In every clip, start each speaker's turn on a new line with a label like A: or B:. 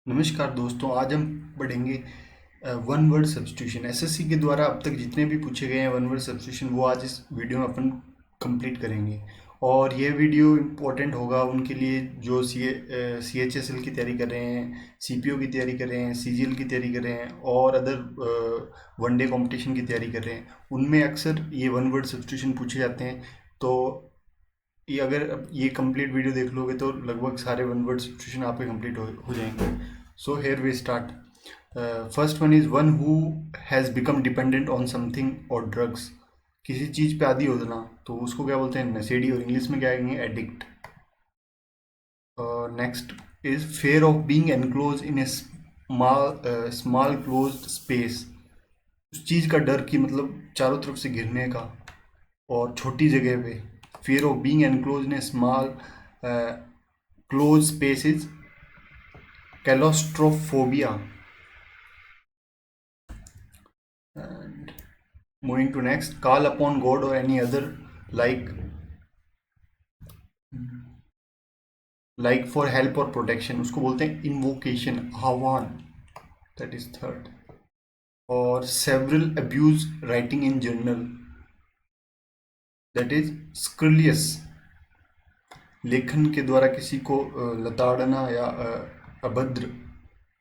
A: नमस्कार दोस्तों, आज हम पढ़ेंगे वन वर्ड सब्स्टिट्यूशन। एसएससी के द्वारा अब तक जितने भी पूछे गए हैं वन वर्ड सब्स्टिट्यूशन वो आज इस वीडियो में अपन कंप्लीट करेंगे। और ये वीडियो इम्पोर्टेंट होगा उनके लिए जो CHSL की तैयारी कर रहे हैं, CPO की तैयारी कर रहे हैं, CGL की तैयारी कर रहे हैं और अदर वनडे कंपटीशन की तैयारी कर रहे हैं। उनमें अक्सर ये वन वर्ड सब्स्टिट्यूशन पूछे जाते हैं। तो ये अगर अब ये कंप्लीट वीडियो देख लोगे तो लगभग सारे वन वर्ड सब्स्टिट्यूशन आपके कंप्लीट हो जाएंगे। So here we start. First one is one who has become dependent on something और ड्रग्स। किसी चीज़ पे आदी हो जाना तो उसको क्या बोलते हैं? नशेड़ी। और इंग्लिश में क्या कहेंगे? Addict. Next is fair of being enclose in A small closed space. उस चीज़ का डर कि मतलब चारों तरफ से घिरने का और छोटी जगह पे। fear of being enclosed in a small closed space is claustrophobia. And moving to next, call upon God or any other like for help or protection, उसको बोलते हैं invocation, आह्वान। that is third. और several abuse writing in journal, that is scurrilous। लेखन के द्वारा किसी को लताड़ना या अभद्र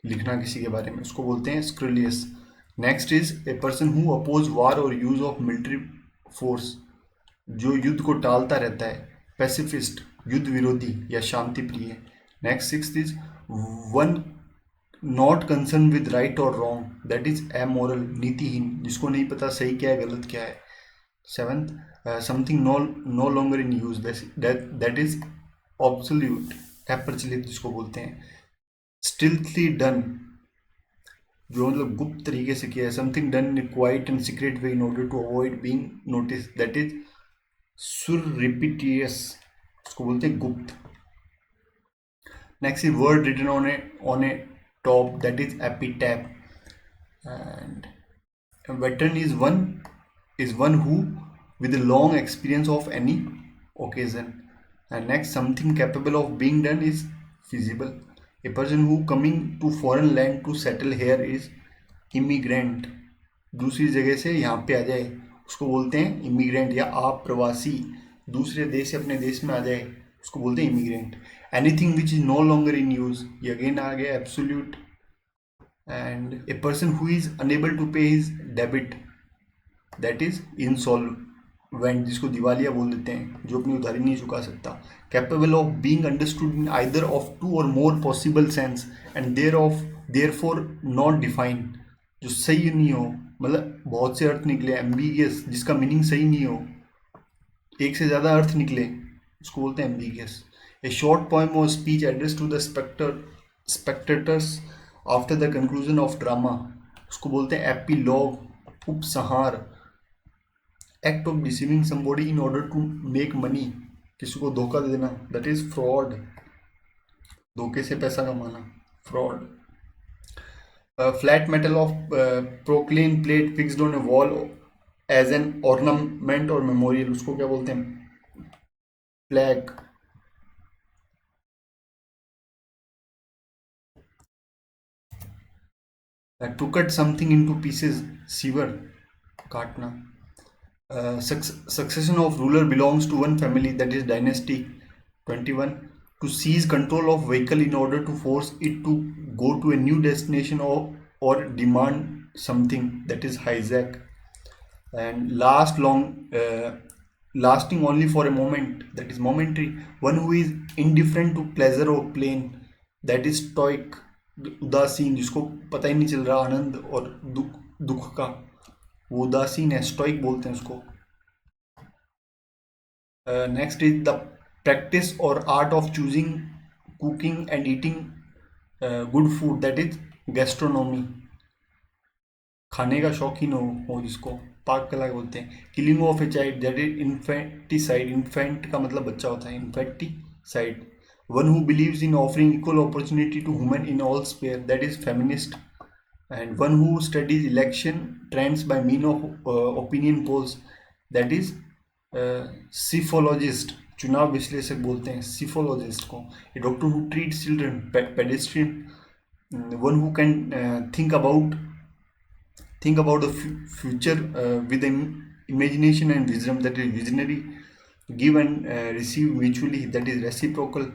A: लिखना किसी के बारे में, उसको बोलते हैं स्क्रिलियस। Next is a person who oppose war और यूज ऑफ मिलिट्री फोर्स, जो युद्ध को टालता रहता है। पैसिफिस्ट, युद्ध विरोधी या शांति प्रिय। Next sixth is one not concern with right और रॉन्ग, दैट इज एमोरल, नीतिहीन, जिसको नहीं पता सही क्या है गलत क्या है। Seventh, something no longer in use, that is obsolete, अप्रचलित जिसको बोलते हैं। स्टिल्थली डन, जो मतलब गुप्त तरीके से किया है। Something done in quite and secret way in order to avoid being notice, that is surreptitious, उसको बोलते हैं गुप्त। Next is word written on a top, that is epitaph. And veteran is one who with a long experience of any occasion. And next, something capable of being done is feasible. A person who coming to foreign land to settle here is immigrant, दूसरी जगह से यहाँ पे आ जाए उसको बोलते हैं immigrant. या आप प्रवासी दूसरे देश से अपने देश में आ जाए उसको बोलते हैं immigrant. Anything which is no longer in use, ये अगेन आ गया absolute. And a person who is unable to pay his debit, that is insolvent, जिसको दिवालिया बोल देते हैं, जो अपनी उधारी नहीं चुका सकता। Capable of being understood in either of two और more possible sense and therefore not define, जो सही नहीं हो, मतलब बहुत से अर्थ निकले। एम्बिगियस, जिसका मीनिंग सही नहीं हो, एक से ज़्यादा अर्थ निकले, उसको बोलते हैं एम्बिगियस। ए शॉर्ट पोएम और speech address to the spectators after the conclusion of drama, उसको बोलते हैं एपिलॉग, उपसंहार। Act of deceiving somebody in order to make money, किसी को धोखा दे देना, दैट इज फ्रॉड, धोखे से पैसा कमाना, fraud. Flat metal of proclain plate fixed on a wall as an ornament और मेमोरियल, उसको क्या बोलते हैं? Flag. To cut something into pieces, sever, काटना। Succession of ruler belongs to one family, that is dynasty. 21. To seize control of vehicle in order to force it to go to a new destination or demand something, that is hijack. And lasting only for a moment, that is momentary. One who is indifferent to pleasure or pain, that is stoic, उदासीन, जिसको पता ही नहीं चल रहा आनंद और दुख का, वो उदासीन है, स्टोइक बोलते हैं उसको। नेक्स्ट इज द प्रैक्टिस और art of choosing, cooking and eating good food, that is gastronomy, खाने का शौकीन हो जिसको पाक कला बोलते हैं। Killing of a child, that is infanticide, infant का मतलब बच्चा होता है, infanticide. One who believes in offering equal opportunity to women in all sphere, that is feminist. and one who studies election trends by means of opinion polls, that is psephologist, चुनाव विश्लेषक बोलते हैं psephologist को। A doctor who treat children, pedestrian. one who can think about the future with imagination and wisdom, that is visionary, give and receive mutually, that is reciprocal,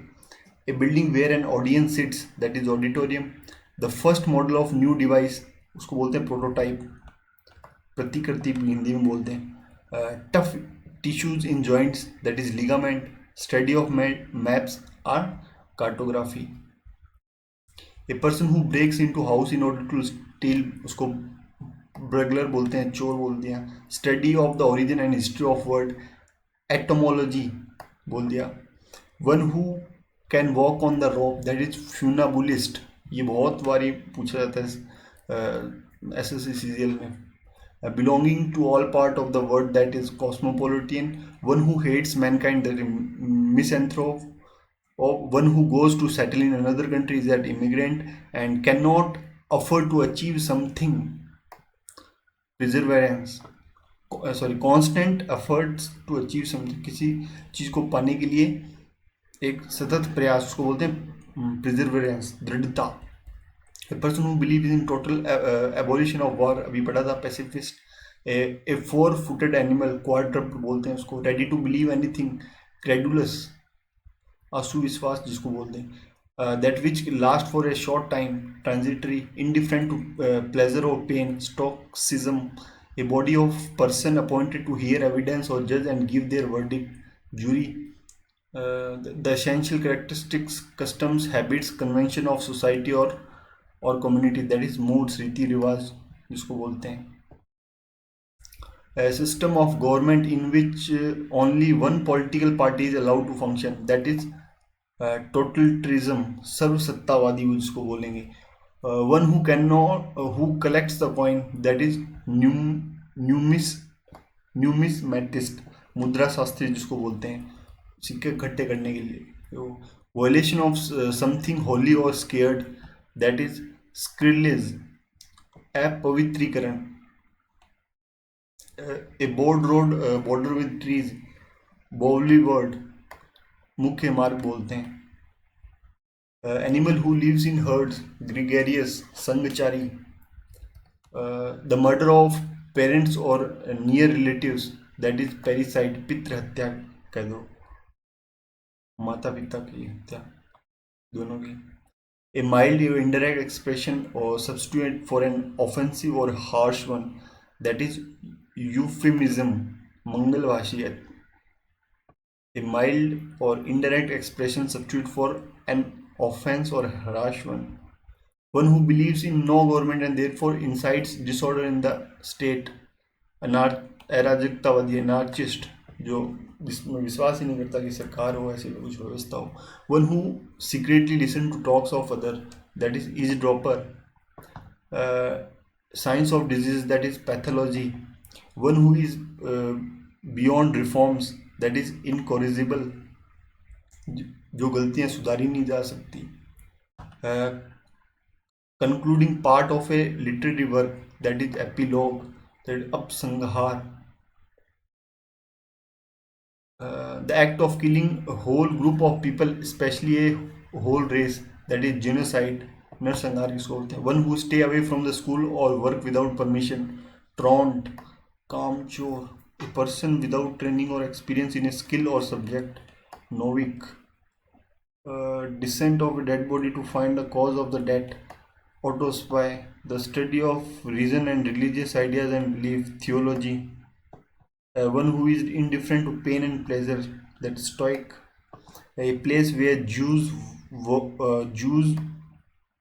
A: a building where an audience sits, that is auditorium, the first model of new device, उसको बोलते हैं prototype, प्रतिकृति हिंदी में बोलते हैं, tough tissues in joints, that is ligament, study of maps or cartography, a person who breaks into house in order to steal, उसको burglar बोलते हैं, चोर बोल दिया, study of the origin and history of word, etymology बोल दिया, one who can walk on the rope, that is funambulist, ये बहुत बारी पूछा जाता है S S C C G L में, belonging to all part of the world, that is cosmopolitan, one who hates mankind, that is misanthrope, or one who goes to settle in another country is that immigrant, and cannot afford to achieve something, perseverance, sorry constant efforts to achieve something, किसी चीज को पाने के लिए एक सतत प्रयास, उसको बोलते हैं perseverance, दृढ़ता, a person who believes in total abolition of war, अभी पढ़ा था pacifist, a four-footed animal, quadruped बोलते हैं उसको, ready to believe anything, credulous, असुविश्वास जिसको बोलते हैं, that which last for a short time, transitory, indifferent to pleasure or pain, stoicism, a body of person appointed to hear evidence or judge and give their verdict, jury, the essential characteristics, customs, habits, convention of society or community, that is moods, रीति रिवाज जिसको बोलते हैं, a system of government in which only one political party is allowed to function, that is totalitarianism, सर्वसत्तावादी जिसको बोलेंगे, one who cannot who collects the coin, that is numismatist, मुद्रा शास्त्री जिसको बोलते हैं, सिक्के इकट्ठे करने के लिए, violation of something holy or scared, that is sacrilege, अपवित्रीकरण, a broad road border with trees, boulevard, मुख्य मार्ग बोलते हैं, animal who lives in herds, gregarious, संघचारी, the murder of parents or near relatives, that is parricide, पितृ हत्या कह दो, माता पिता की हत्या दोनों की, a mild or indirect expression or substitute for an offensive or harsh one, that is euphemism, मंगलभाषी, a mild or indirect expression substitute for an offense or harsh one, one who believes in no government and therefore incites disorder in the state, अराजकतावादी, anarchist, जो जिसमें विश्वास ही नहीं करता कि सरकार हो, ऐसी कुछ व्यवस्था हो, one who secretly listen to talks of other, that is eavesdropper, science of disease, that is pathology, one who is beyond reforms, that is incorrigible, जो गलतियां सुधारी नहीं जा सकती, concluding part of a literary work, that is epilogue, that is upsanghar, the act of killing a whole group of people, especially a whole race, that is genocide, नरसंहार किसको बोलते हैं, one who stay away from the school or work without permission, truant, कामचोर, a person without training or experience in a skill or subject, novic, descent of a dead body to find the cause of the death, autospy, the study of reason and religious ideas and belief, theology, one who is indifferent to pain and pleasure, that stoic, a place where Jews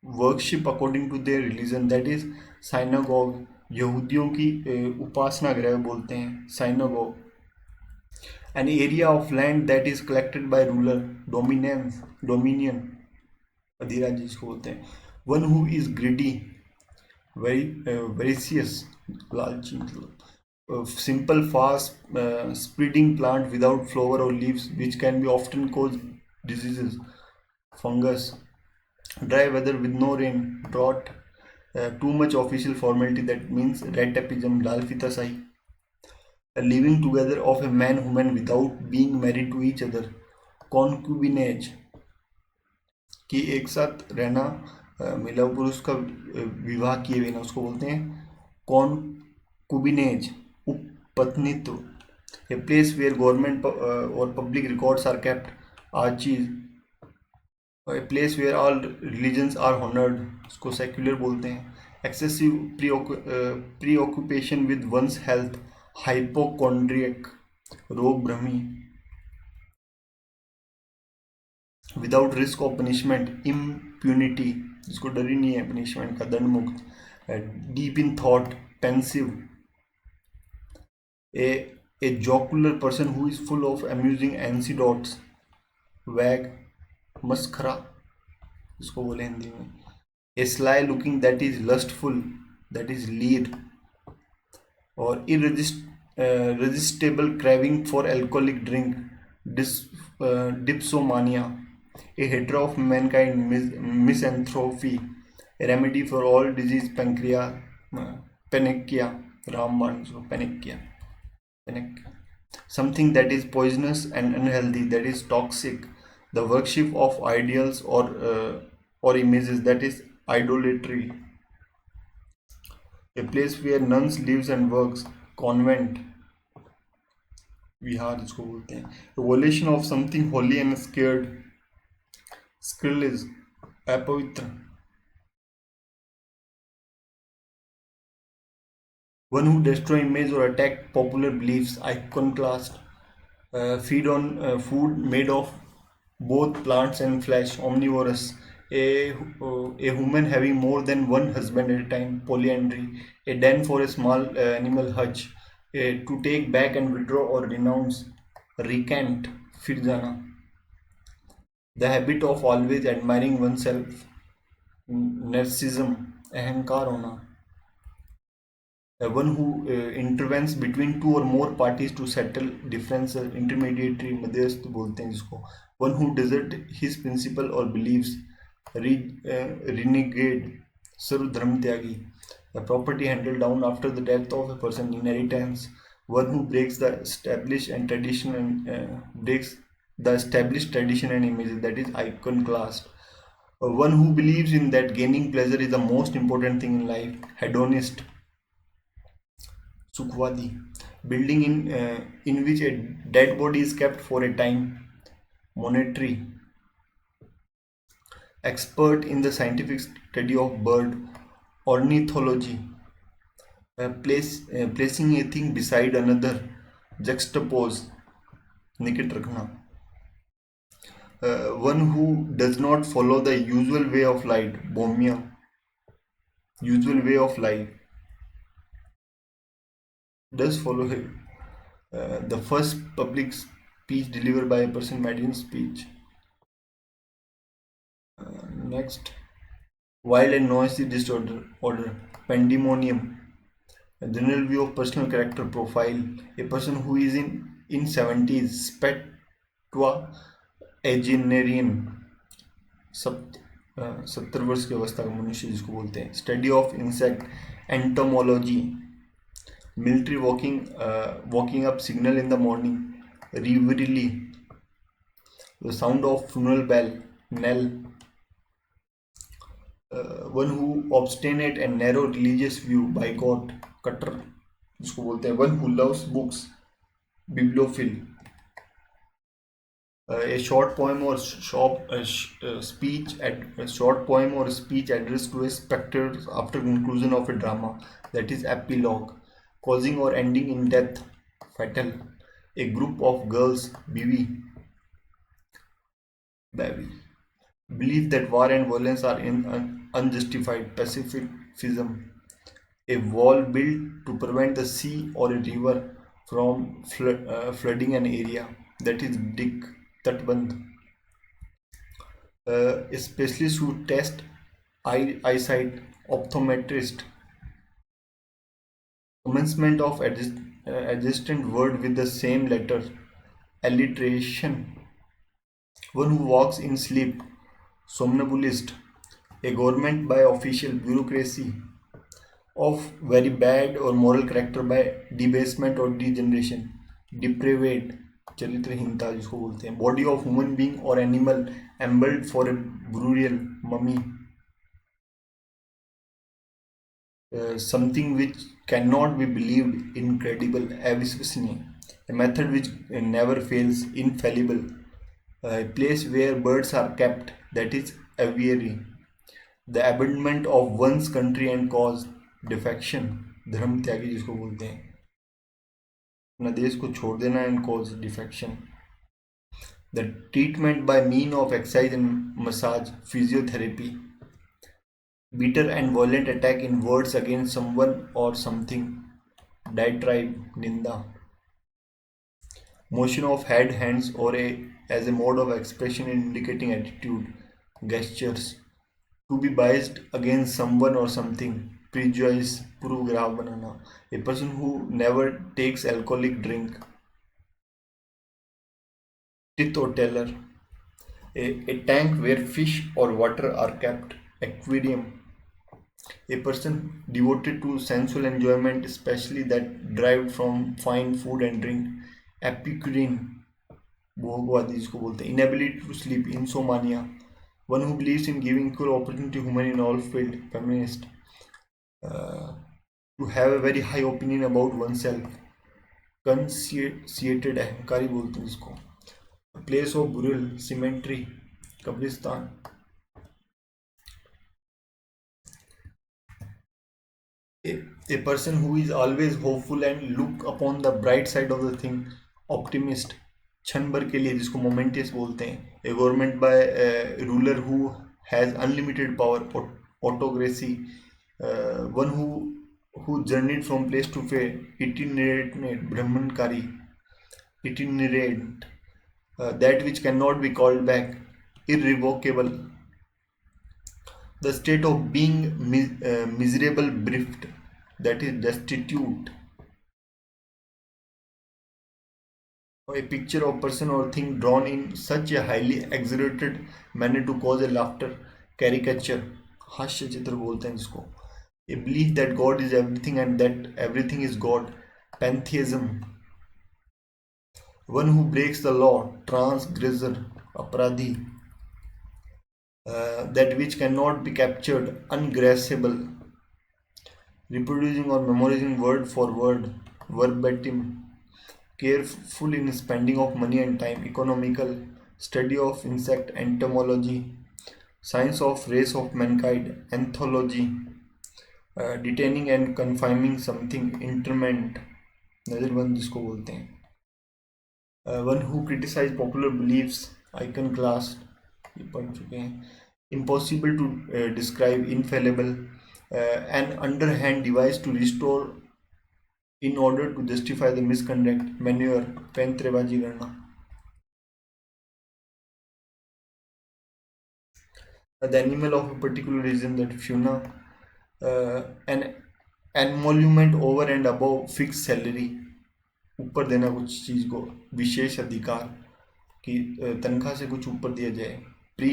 A: worship according to their religion, that is synagogue, यहूदियों की उपासना गृह बोलते हैं synagogue, an area of land that is collected by ruler, dominion, अधिराज्य जिसको बोलते हैं, one who is greedy, voracious, लालची मतलब, simple fast spreading plant without flower or leaves, which can be often cause diseases, fungus, dry weather with no rain, drought, too much official formality, that means red tapeism, लाल फीता शाही, living together of a man woman without being married to each other, concubinage, कि एक साथ रहना महिला और पुरुष का विवाह किए बिना उसको बोलते हैं कॉन्कुबिनेज, उपपत्नित्व। ए प्लेस वेयर गवर्नमेंट और public records are kept, archives. A place where all religions are honoured, उसको सेक्युलर बोलते हैं। Excessive preoccupation with one's health, hypochondriac, रोग भ्रमी। Without risk of punishment, impunity, जिसको डर ही नहीं है पनिशमेंट का, दंड मुक्त। Deep in thought, pensive. A jocular person who is full of amusing anecdotes, wag, मस्खरा, इसको बोले हिंदी में। A sly looking, that is lustful, that is lead. और irresistible craving for alcoholic drink, dipsomania. A hater of mankind, misanthropy. A remedy for all disease, panacea, Ramban, so panacea. Something that is poisonous and unhealthy, that is toxic. The worship of ideals or images, that is idolatry. A place where nuns lives and works, convent, विहार जिसको बोलते हैं। Evolution of something holy and scared, sacrilege, अपवित्र। One who destroy image or attack popular beliefs, iconoclast. Feed on food made of both plants and flesh, omnivorous. A woman having more than one husband at a time, polyandry. A den for a small animal, hutch. To take back and withdraw or renounce, recant, फिर जाना. The habit of always admiring oneself, narcissism, अहंकार होना. One who intervenes between two or more parties to settle differences, intermediary, मध्यस्थ बोलते हैं जिसको. One who desert his principle or beliefs, renegade, सर्व धर्म त्यागी. A property handed down after the death of a person, inheritance. One who breaks the established and tradition and breaks the established tradition and images, that is iconoclast. One who believes in that gaining pleasure is the most important thing in life, hedonist, सुखवादी. Building in which a dead body is kept for a time, monetary. Expert in the scientific study of bird, ornithology. Placing a thing beside another, juxtapose, निकट रखना. One who does not follow the usual way of life, bohemia, usual way of life. Does follow him. The first public speech delivered by a person, median speech. Next, wild and noisy disorder, pandemonium. A general view of personal character profile. A person who is in 70s, septuagenarian, 70 वर्ष की अवस्था का मनुष्य जिसको बोलते हैं. Study of insect, entomology. Military walking up signal in the morning, reveille. The sound of funeral bell, knell. One who obstinate and narrow religious view, boycott, कट्टर जिसको बोलते हैं. One who loves books, bibliophile. A short poem or speech addressed to a spectators after conclusion of a drama, that is epilogue. Causing or ending in death, fatal. A group of girls, baby. Believe that war and violence are unjustified, pacifism. A wall built to prevent the sea or a river from flooding an area, that is dig, tatband. A specialist who test eyesight, optometrist. Commencement of adjacent word with the same letter, alliteration. One who walks in sleep, somnambulist. A government by official, bureaucracy. Of very bad or moral character by debasement or degeneration, depraved, चरित्रहीनता जिसको बोलते हैं. Body of human being or animal, embalmed for a burial, mummy. something which cannot be believed, incredible, avicenity, a method which never fails, infallible, a place where birds are kept, that is aviary, the abandonment of one's country and cause, defection, धर्म त्यागी जिसको बोलते हैं, अपना देश को छोड़ देना and cause defection, the treatment bye mean of exercise and massage, physiotherapy, bitter and violent attack in words against someone or something, diatribe, ninda, motion of head, hands or as a mode of expression indicating attitude, gestures, to be biased against someone or something, prejudice, पूर्वग्रह बनाना, a person who never takes alcoholic drink, teeth or teller, a tank where fish or water are kept, aquarium, a person devoted to sensual enjoyment, especially that derived from fine food and drink, epicurean, भोगवादी जिसको बोलते हैं, inability to sleep, insomnia, one who believes in giving equal opportunity to women in all field, feminist, to have a very high opinion about oneself, conceited, अहंकारी बोलते हैं इसको, place of burial, cemetery, कब्रिस्तान, a person who is always hopeful and look upon the bright side of the thing, optimist, क्षण भर के लिए जिसको मोमेंटियस बोलते हैं, a government by ruler who has unlimited power, autocracy, one who journeyed from place to place, itinerant, brahmanकारी, itinerant, that which cannot be called back, irrevocable, the state of being miserable, bereft, that is destitute, a picture of person or thing drawn in such a highly exaggerated manner to cause a laughter, caricature, हास्य चित्र बोलते हैं इसको, a belief that God is everything and that everything is God, pantheism, one who breaks the law, transgressor, अपराधी, that which cannot be captured, ungraspable, reproducing or memorizing word for word, verbatim, careful in spending of money and time, economical, study of insect, entomology, science of race of mankind, anthology, detaining and confining something, interment, नजरबंद जिसको बोलते हैं, one who criticize popular beliefs, iconoclast, ये पढ़ चुके हैं, impossible to describe, infallible, an underhand device to restore in order to justify the misconduct, manure, पैंतरेबाजी करना, the animal of a particular region, that fauna, an emolument over and above fixed salary, ऊपर देना कुछ चीज़ को, विशेष अधिकार कि तनख्वाह से कुछ ऊपर दिया जाए, प्री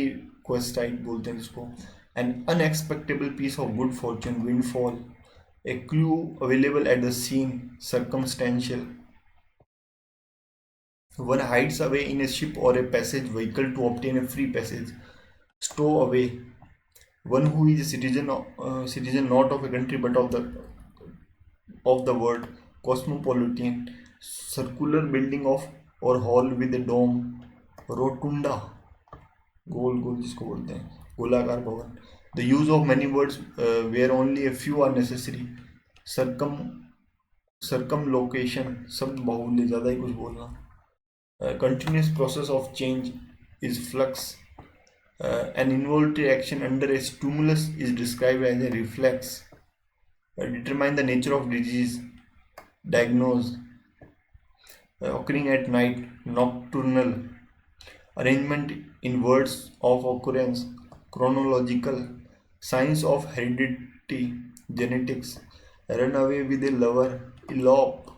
A: क्वेस्टाइट बोलते हैं जिसको, an unexpectable piece of good fortune, windfall, a clue available at the scene, circumstantial, one hides away in a ship or a passage vehicle to obtain a free passage, stow away, one who is a citizen not of a country but of the world, cosmopolitan, circular building of or hall with a dome, rotunda, गोल गोल जिसको बोलते हैं, गोलाकार भवन, the use of many words where only a few are necessary, circumlocution, शब्द बाहुल्य, ज़्यादा ही कुछ बोलना, continuous process of change is flux, an involuntary action under a stimulus is described as a reflex, determine the nature of disease, diagnose, occurring at night, nocturnal, arrangement in words of occurrence, chronological, science of heredity, genetics, run away with a lover, elope,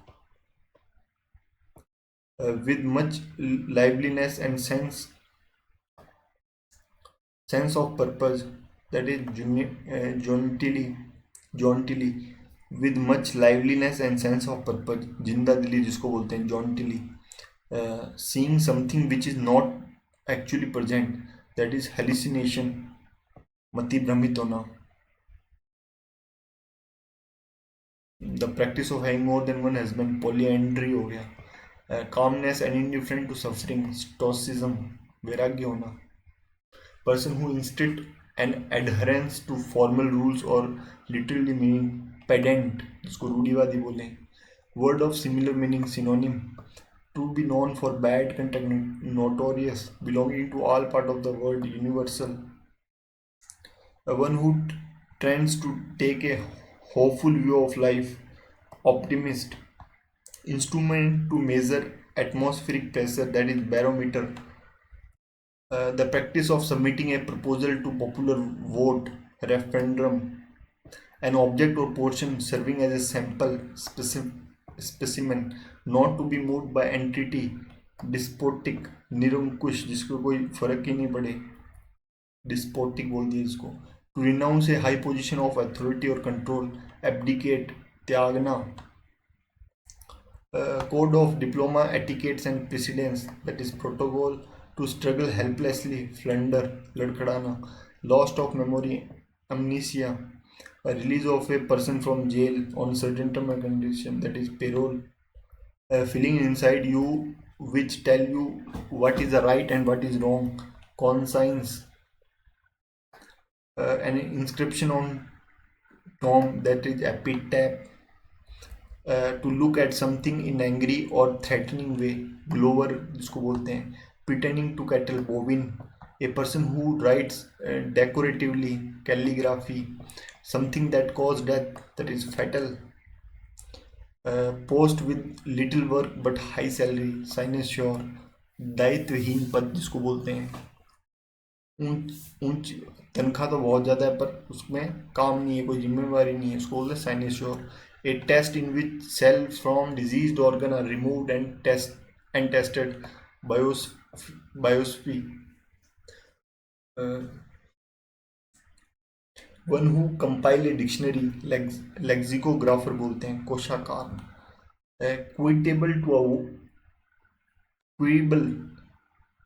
A: with much liveliness and sense of purpose, that is jauntily, with much liveliness and sense of purpose, जिंदा दिली जिसको बोलते हैं, jauntily, seeing something which is not actually present, that is hallucination, मति भ्रमित होना, the practice of having more than one husband, polyandry हो गया। Calmness and indifferent to suffering, stoicism, वैराग्य होना। Person who insist an adherence to formal rules or literally meaning pedant, जिसको रूढ़िवादी बोले। Word of similar meaning, synonym, to be known for bad contact, notorious, belonging to all part of the world, universal. One who tends to take a hopeful view of life, optimist. Instrument to measure atmospheric pressure, that is barometer. The practice of submitting a proposal to popular vote, referendum. An object or portion serving as a sample specimen, not to be moved by entity, despotic, निरंकुश, जिसको कोई फर्क ही नहीं पड़े, despotic बोल दिया इसको। To renounce a high position of authority और कंट्रोल, एब्डिकेट, त्यागना। Code of diploma etiquettes and precedence, that is protocol to struggle helplessly, flounder, लड़खड़ाना। Lost of memory, amnesia. A release of a person from jail on certain term and condition, that is parole. A feeling inside you which tell you what is the right and what is wrong, conscience. An inscription on tomb, that is epitaph. To look at something in angry or threatening way, glower जिसको बोलते हैं। pretending to cattle, bovine. A person who writes decoratively, calligraphy. Something that cause death, that is fatal. Post with little work but high salary, cynosure. दायित्वहीन पद जिसको बोलते हैं, ऊंच तनख्वाह तो बहुत ज़्यादा है पर उसमें काम नहीं है, कोई जिम्मेवारी नहीं है, उसको बोलते हैं sinecure. A test in which cells from diseased organ are removed and tested, biopsy. One who compile a dictionary, lexicographer बोलते हैं, कोशाकार। क्विटेबल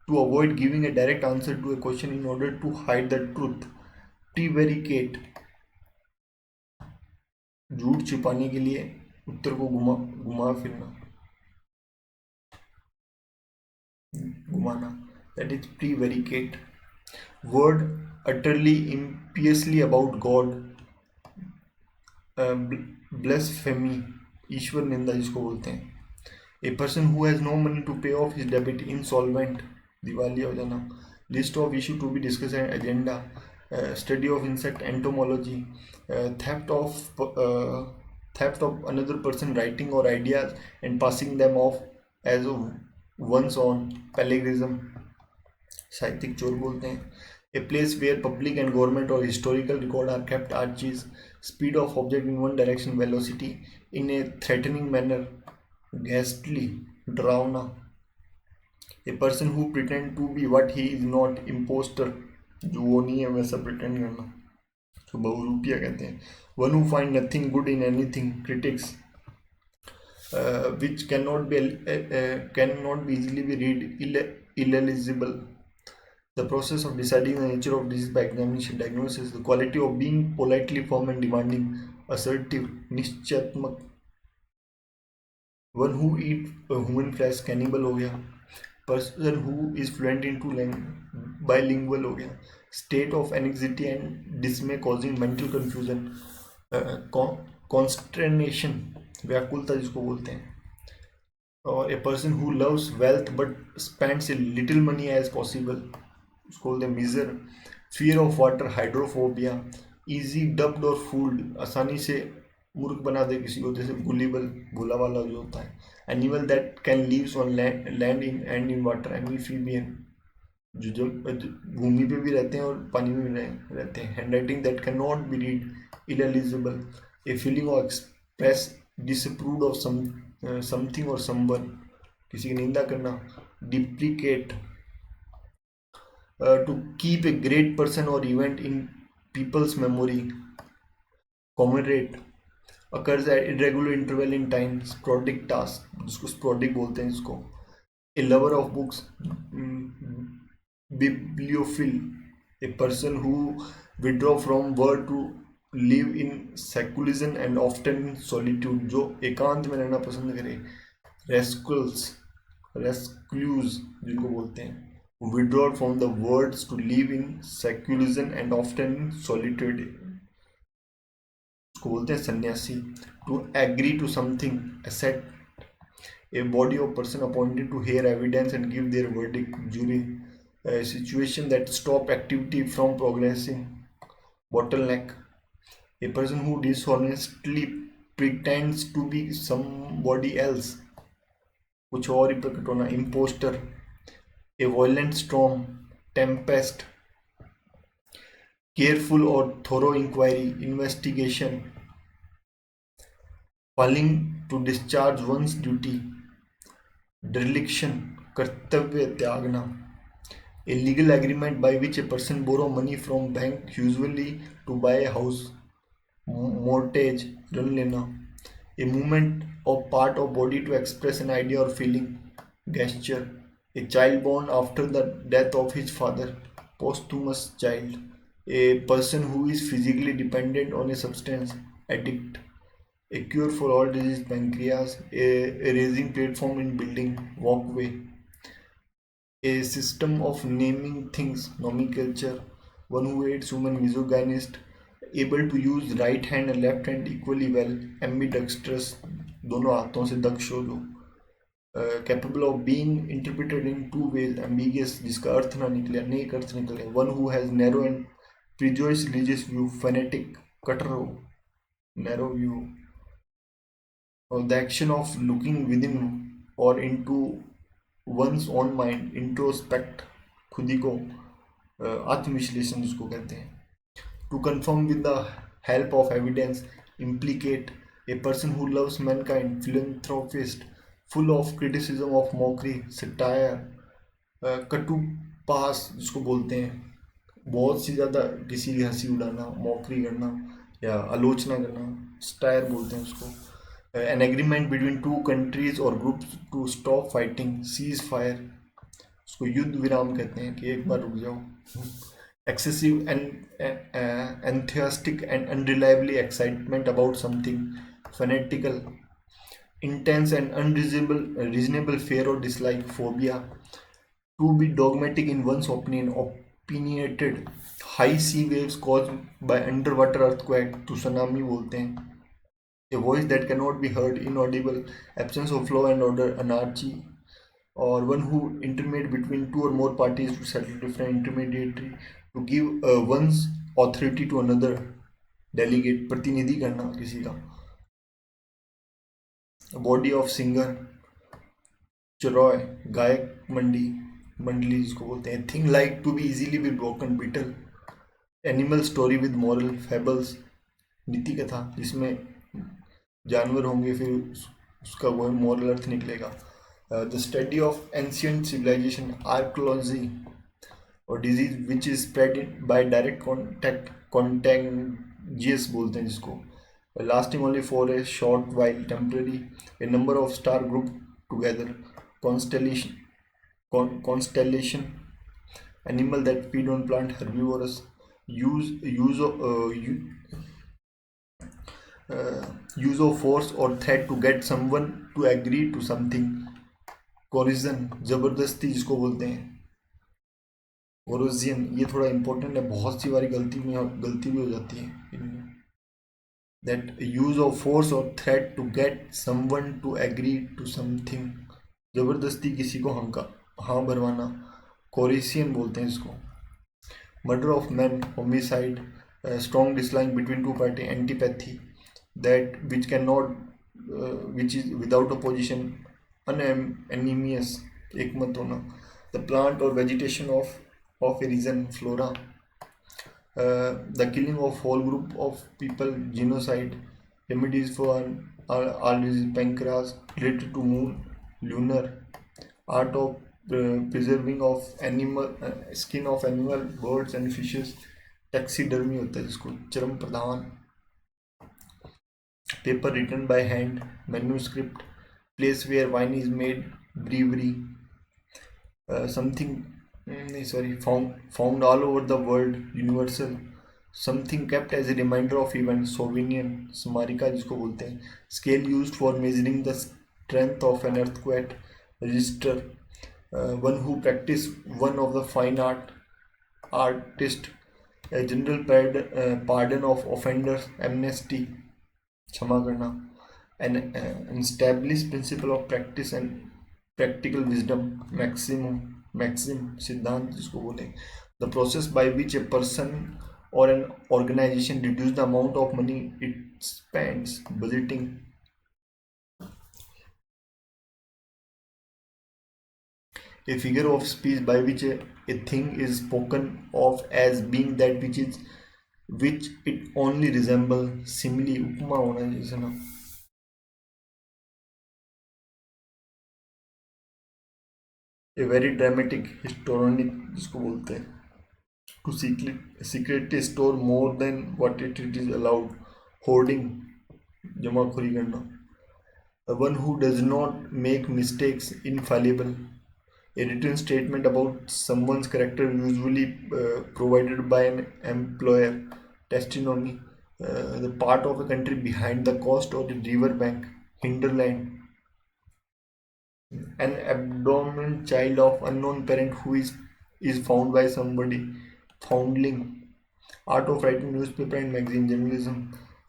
A: to avoid giving a direct answer to a question in order to hide the truth, prevaricate, झूठ छिपाने के लिए उत्तर को घुमा फिरना, घुमाना, that is prevaricate. Word utterly impiously about God, blasphemy, ईश्वर निंदा जिसको बोलते हैं। A person who has no money to pay off his debt, insolvent, दिवालिया हो जाना। List of issue to be discussed and agenda, study of insect entomology, theft of another person writing or ideas and passing them off as one's own, plagiarism, साहित्यिक चोर बोलते हैं। A place where public and government or historical record are kept, archives. Speed of object in one direction, velocity, in a threatening manner, ghastly, डरावना। A person who pretend to be what he is not, imposter, जो वो नहीं है वैसा pretend करना, तो बहुरूपिया कहते हैं। One who find nothing good in anything, critics, which cannot be easily be read, illegible. The process of deciding the nature of disease by examination, diagnosis. The quality of being politely firm and demanding, assertive, निश्चयात्मक। One who eat human flesh, cannibal हो गया। Person who is fluent into bilingual हो गया। State of anxiety and dismay causing mental confusion, consternation, व्याकुलता जिसको बोलते हैं। और a person who loves wealth but spends a little money as possible, उसको बोलते हैं miser। Fear of water, hydrophobia. Easy dubbed और fooled, आसानी से मूर्ख बना दे किसी को, जैसे गुलिबल, भोला वाला जो होता है। Animal that can leaves on land in and in water, amphibian, जो भूमि पे भी रहते हैं और पानी में भी रहते हैं। Handwriting that can not be read, illegible. A feeling of express disapproved of something और समवन, किसी की निंदा करना। Duplicate, to keep a great person और event in people's memory. Comrade, occurs at irregular interval in time, sporadic task, जिसको sporadic बोलते हैं इसको। A lover of books, bibliophile, a person who withdraw from word to live in seclusion and often in solitude, जो एकांत में रहना पसंद करे, rascals, rescues जिनको बोलते हैं, withdraw from the words to live in seclusion and often in solitude, उसको बोलते हैं सन्यासी. To agree to something, accept, a body or person appointed to hear evidence and give their verdict, jury, a situation that stop activity from progressing, bottleneck, a person who dishonestly pretends to be somebody else, कुछ और ही प्रकट होना, imposter, a violent storm, tempest, careful or thorough inquiry, investigation, failing to discharge one's duty, dereliction, कर्तव्य त्यागना, a legal agreement by which a person borrow money from bank, usually to buy a house, mortgage, ऋण लेना, a movement or part of body to express an idea or feeling, gesture, a child born after the death of his father, posthumous child, a person who is physically dependent on a substance, addict, a cure for all disease, pancreas, a raising platform in building, walkway, a system of naming things, nomenclature, one who hates human, misogynist, able to use right hand and left hand equally well, ambidextrous, दोनों हाथों से दक्ष हो जो, capable of being interpreted in two ways, ambiguous, जिसका अर्थ ना निकले, अनेक अर्थ निकले, one who has narrow and prejudiced religious view, fanatic, कट्टर हो, narrow view, or the action of looking within or into one's own mind, introspect, खुद ही को आत्मविश्लेषण जिसको कहते हैं, to confirm with the help of evidence, implicate, a person who loves mankind, philanthropist, full of criticism of mockery, satire, कटुपास जिसको बोलते हैं, बहुत सी ज़्यादा किसी की हंसी उड़ाना, मॉकरी करना या आलोचना करना, स्टायर बोलते हैं उसको, an agreement between two countries or groups to stop fighting, cease fire, उसको युद्ध विराम कहते हैं कि एक बार रुक जाओ, excessive and enthusiastic and unreliably excitement about something, fanatical, intense and unreasonable fear or dislike, phobia, to be dogmatic in one's opinion, opinionated, high sea waves caused by underwater earthquake, tsunami बोलते हैं, a voice that cannot be heard, inaudible, absence of law and order, anarchy, or one who intermediate between two or more parties to settle different intermediary, to give one's authority to another, delegate, प्रतिनिधि करना किसी का, body of singer, चरॉय, गायक मंडी, मंडली जिसको बोलते हैं, thing like to be easily be broken, brittle, animal story with moral, fables, नीति कथा जिसमें जानवर होंगे फिर उसका वो मॉरल अर्थ निकलेगा, the study of ancient civilization, archaeology, और disease which is spread by direct contact, contagious बोलते हैं जिसको, lasting only for a short while, temporary, a number of star group together, constellation, animal that feed on plant, herbivorous, use of force or threat to get someone to agree to something, coercion, जबरदस्ती जिसको बोलते हैं, coercion, ये थोड़ा important है, बहुत सी बारी गलती भी हो जाती है इनमें, that use of force or threat to get someone to agree to something, जबरदस्ती किसी को हाँ भरवाना, कोरिसियन बोलते हैं इसको, murder of man, homicide, strong dislike between two party, antipathy, that which cannot which is without opposition, unanimous, एक मत होना, the plant or vegetation of a region, flora, the killing of whole group of people, genocide, remedies for all disease, pancreas, related to moon, lunar, art of preserving of animal skin of animal, birds and fishes, taxidermy होता है जिसको, चरम प्रधान, paper written by hand, manuscript, place where wine is made, brewery, something found all over the world, universal, something kept as a reminder of event, souvenir स्मारिका जिसको बोलते हैं, scale used for measuring the strength of an earthquake, register, one who practice one of the fine artist, a general pardon of offenders, amnesty, क्षमा करना, an established principle of practice and practical wisdom, maxim, सिद्धांत जिसको बोले, the process by which a person or an organization reduce the amount of money it spends, budgeting, a figure of speech by which a thing is spoken of as being that which it only resembles, simile, उपमा होना है जैसे ना. A very dramatic histrionic जिसको बोलते हैं, to secretly store more than what it is allowed, hoarding, जमाखोरी करना, one who does not make mistakes, infallible, a written statement about someone's character usually provided by an employer, testimony, the part of a country behind the coast or the river bank, hinterland, an abandoned child of unknown parent who is found by somebody, foundling, art of writing newspaper and magazine, journalism,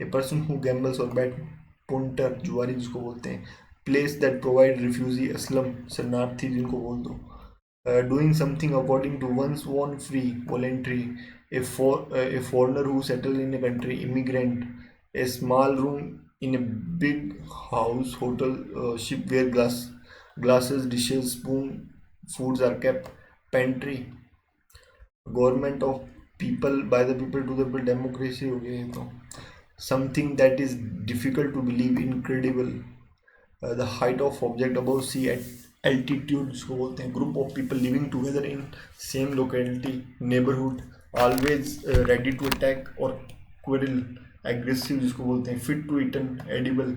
A: a person who gambles or bet, punter, जुआरी जिसको बोलते हैं, place that provide refugee, asylum, शरणार्थी जिनको बोल दो, doing something according to one's own free, voluntary, a foreigner who settled in a country, immigrant, a small room in a big house, hotel, ship where glasses, dishes, spoon, foods are kept, pantry, government of people, by the people, to the people, democracy हो गया ये तो, something that is difficult to believe, incredible, the height of object above sea at altitude जिसको बोलते हैं, group of people living together in same locality, neighborhood, always ready to attack or quarrel, aggressive जिसको बोलते हैं, fit to eaten, edible,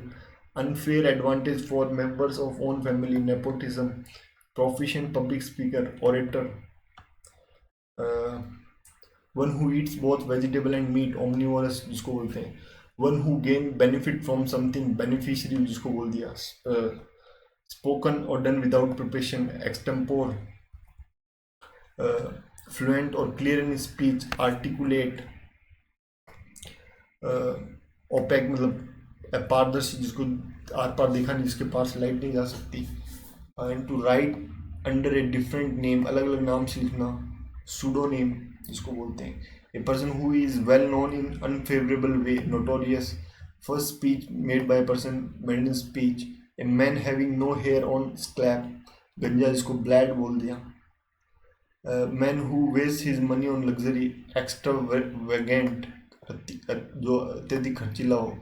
A: unfair advantage for members of own family, nepotism, proficient public speaker, orator, uh, one who eats both vegetable and meat, omnivorous जिसको बोलते हैं, one who gain benefit from something, beneficiary जिसको बोल दिया, spoken or done without preparation, extempore, fluent or clear in speech, articulate, opaque मतलब पारदर्शी जिसको are पार देखा नहीं, जिसके पास लाइट नहीं जा सकती, and to write under a different name, अलग अलग नाम से लिखना, सूडोनेम जिसको बोलते हैं, a person who is well known in unfavourable way, notorious, first speech made by person made in speech, a man having no hair on scalp, गंजा जिसको ब्लैड बोल दिया, man who waste his money on luxury, extravagant जो अत्यधिक खर्चीला हो,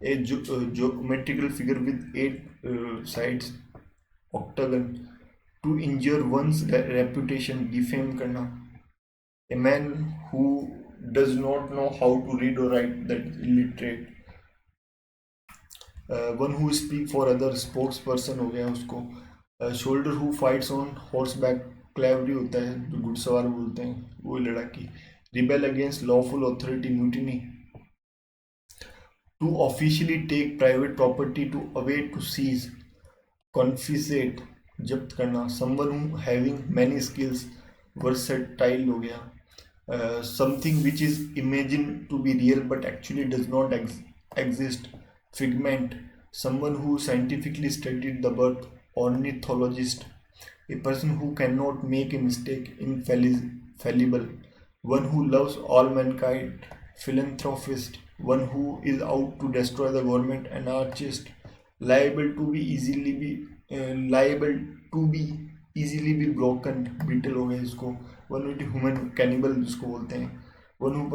A: a geometrical figure with 8 sides, octagon, to injure one's reputation, defame करना, a man who does not know how to read और write, that illiterate, one who speak for other, spokesperson हो गया उसको, soldier who fights on horseback, cavalry होता है जो घुड़सवार बोलते हैं वो लड़ाकी, rebel against lawful authority, mutiny, to officially take private property, to away, to seize, confiscate जब्त करना, someone who having many skills, versatile हो गया, something which is imagine to be real but actually does not exist, figment, someone who scientifically studied the birth, ornithologist, a person who cannot make a mistake, infallible, one who loves all mankind, philanthropist, one who is out to destroy the government, anarchist, liable to be liable to be easily be broken, brittle हो गया इसको, one with human cannibal जिसको बोलते हैं, one who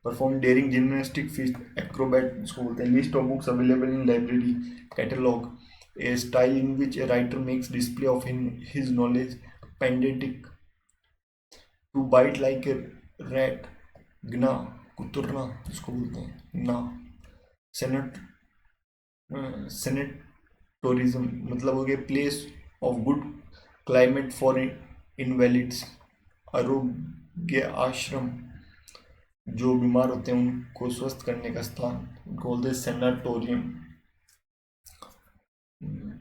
A: perform daring gymnastic feat, acrobat जिसको बोलते हैं, list of books available in library, catalog, a style in which a writer makes display of his knowledge, pedantic, to bite like a rat, gna, कुतरना जिसको बोलते हैं, ना, सेनेटोरिज्म मतलब हो गया place of good climate for invalids, आरोग्य आश्रम, जो बीमार होते हैं उनको स्वस्थ करने का स्थान, उनको बोलते हैं सेनाटोरियम।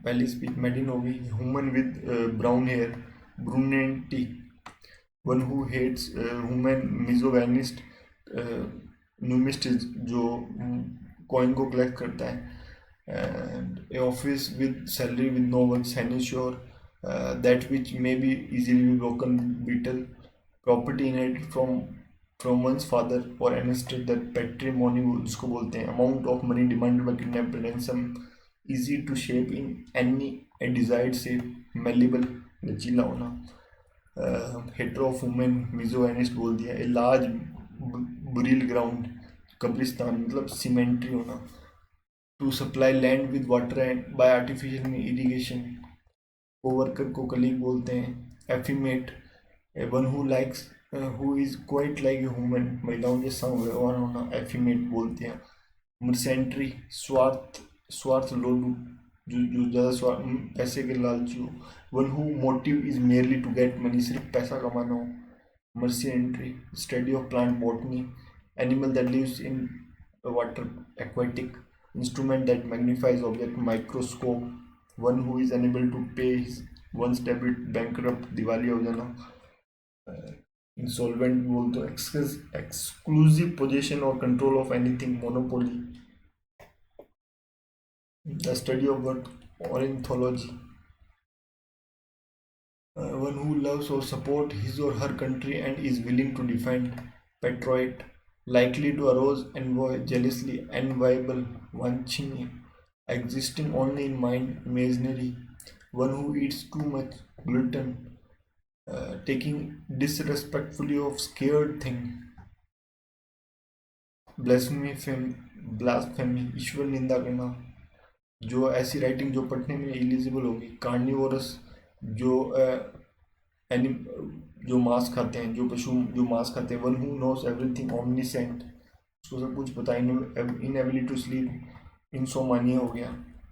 A: पहली स्पीच मेडिन हो गई। Human with brown hair, brunette, one who hates human, misogynist, numismatist जो कॉइन को कलेक्ट करता है, and a office with salary with no one, seneschore, that which may be easily be broken, beetle, property inherited from one's father or ancestor, that patrimony जिसको बोलते हैं, amount of money demanded by kidnapper, ransom, easy to shape in any a desired shape, malleable, लचीला होना, hater of women, मिजोगैनिस्ट बोल दिया, a large बुरील ground, कब्रिस्तान मतलब cemetery होना, to supply land with water and by artificial irrigation, coworker को colleague बोलते हैं, effeminate, one who likes who is quite like a human, महिलाओं के साथ व्यवहार होना, एफिमेट बोलते हैं, मर्सेंट्री, स्वार्थ लोलू, जो ज़्यादा पैसे के लालची हो, one who motive is merely to get money, सिर्फ पैसा कमाना हो, mercenary, study of plant botany, animal that lives in water, aquatic, instrument that magnifies object, microscope, one who is unable to pay his one's debit, bankrupt, Diwali हो जाना, insolvent बोल दो, exclusive possession or control of anything, monopoly, the study of what, ornithology, one who loves or support his or her country and is willing to defend, patriot, likely to arouse envy, jealously enviable, wanchini, existing only in mind, imaginary, one who eats too much, glutton, taking disrespectfully of scared thing, blasphemy, ईश्वर निंदा करना, जो ऐसी writing जो पढ़ने में eligible होगी, carnivorous, जो जो मांस खाते हैं, जो पशु जो मांस खाते हैं, one who knows everything, omniscient, उसको सब कुछ पता, इनएबिलिटी टू स्लीप, इंसोमानिया हो गया,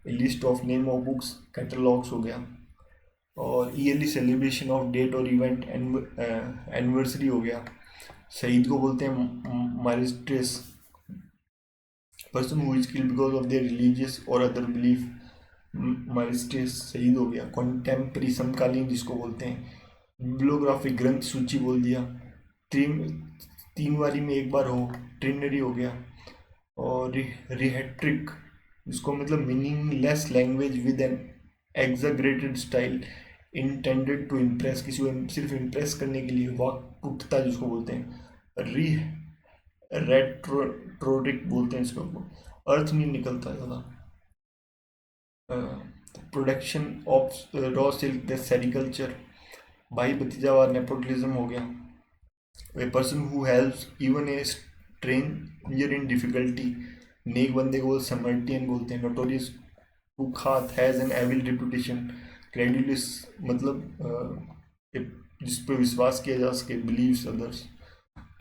A: list of name of books, catalogues हो गया, और ईयरली सेलिब्रेशन ऑफ डेट और इवेंट, एनिवर्सरी हो गया, शहीद को बोलते हैं martyrs, person who is killed because of their religious और अदर बिलीफ, मारिस्ट्रेस शहीद हो गया, कॉन्टेम्परी समकालीन जिसको बोलते हैं, बिब्लियोग्राफिक ग्रंथ सूची बोल दिया, तीन बारी में एक बार हो, ट्रिनरी हो गया, और रिहेट्रिक जिसको मतलब meaningless language with an exaggerated style intended to impress, किसी को सिर्फ इम्प्रेस करने के लिए, वाक्पुटता जिसको बोलते हैं, रेट्रोरिक बोलते हैं इसको, अर्थ नहीं निकलता ज़्यादा, production of raw silk, sericulture, भाई भतीजावार, नेपोटिज्म हो गया, a person who helps even a stranger in difficulty, नेक बंदे को समर्टियन बोलते हैं, नोटोरियस कुखात, has an evil reputation, credulous मतलब जिस पर विश्वास किया जा सके, बिलीव्स अदर्स,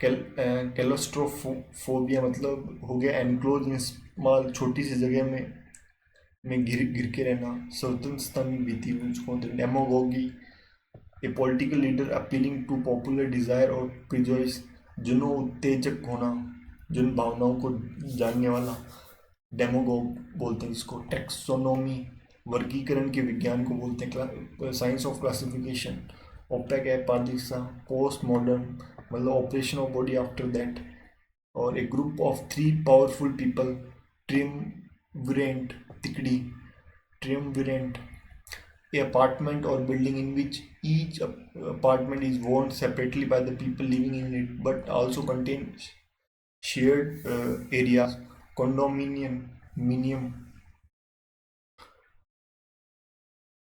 A: कैलोस्ट्रोफोबिया मतलब हो गया एनक्लोज इन स्मॉल, छोटी सी जगह में घिर के रहना, स्वतंत्रता में बीती हुई उसको, demagogy, a political leader appealing to popular desire और प्रिजॉइस, जुनों उत्तेजक होना, जिन भावनाओं को जानने वाला, डेमोगोग बोलते हैं इसको, टेक्सोनोमी वर्गीकरण के विज्ञान को बोलते हैं, साइंस ऑफ क्लासिफिकेशन, ओपेक है पारदर्शिता, पोस्ट मॉडर्न मतलब operation of body after that, और a group of 3 powerful people, triumvirate, तिकड़ी, triumvirate, a apartment or building in which each apartment is owned separately by the people living in it but also contains shared areas, condominium, minium,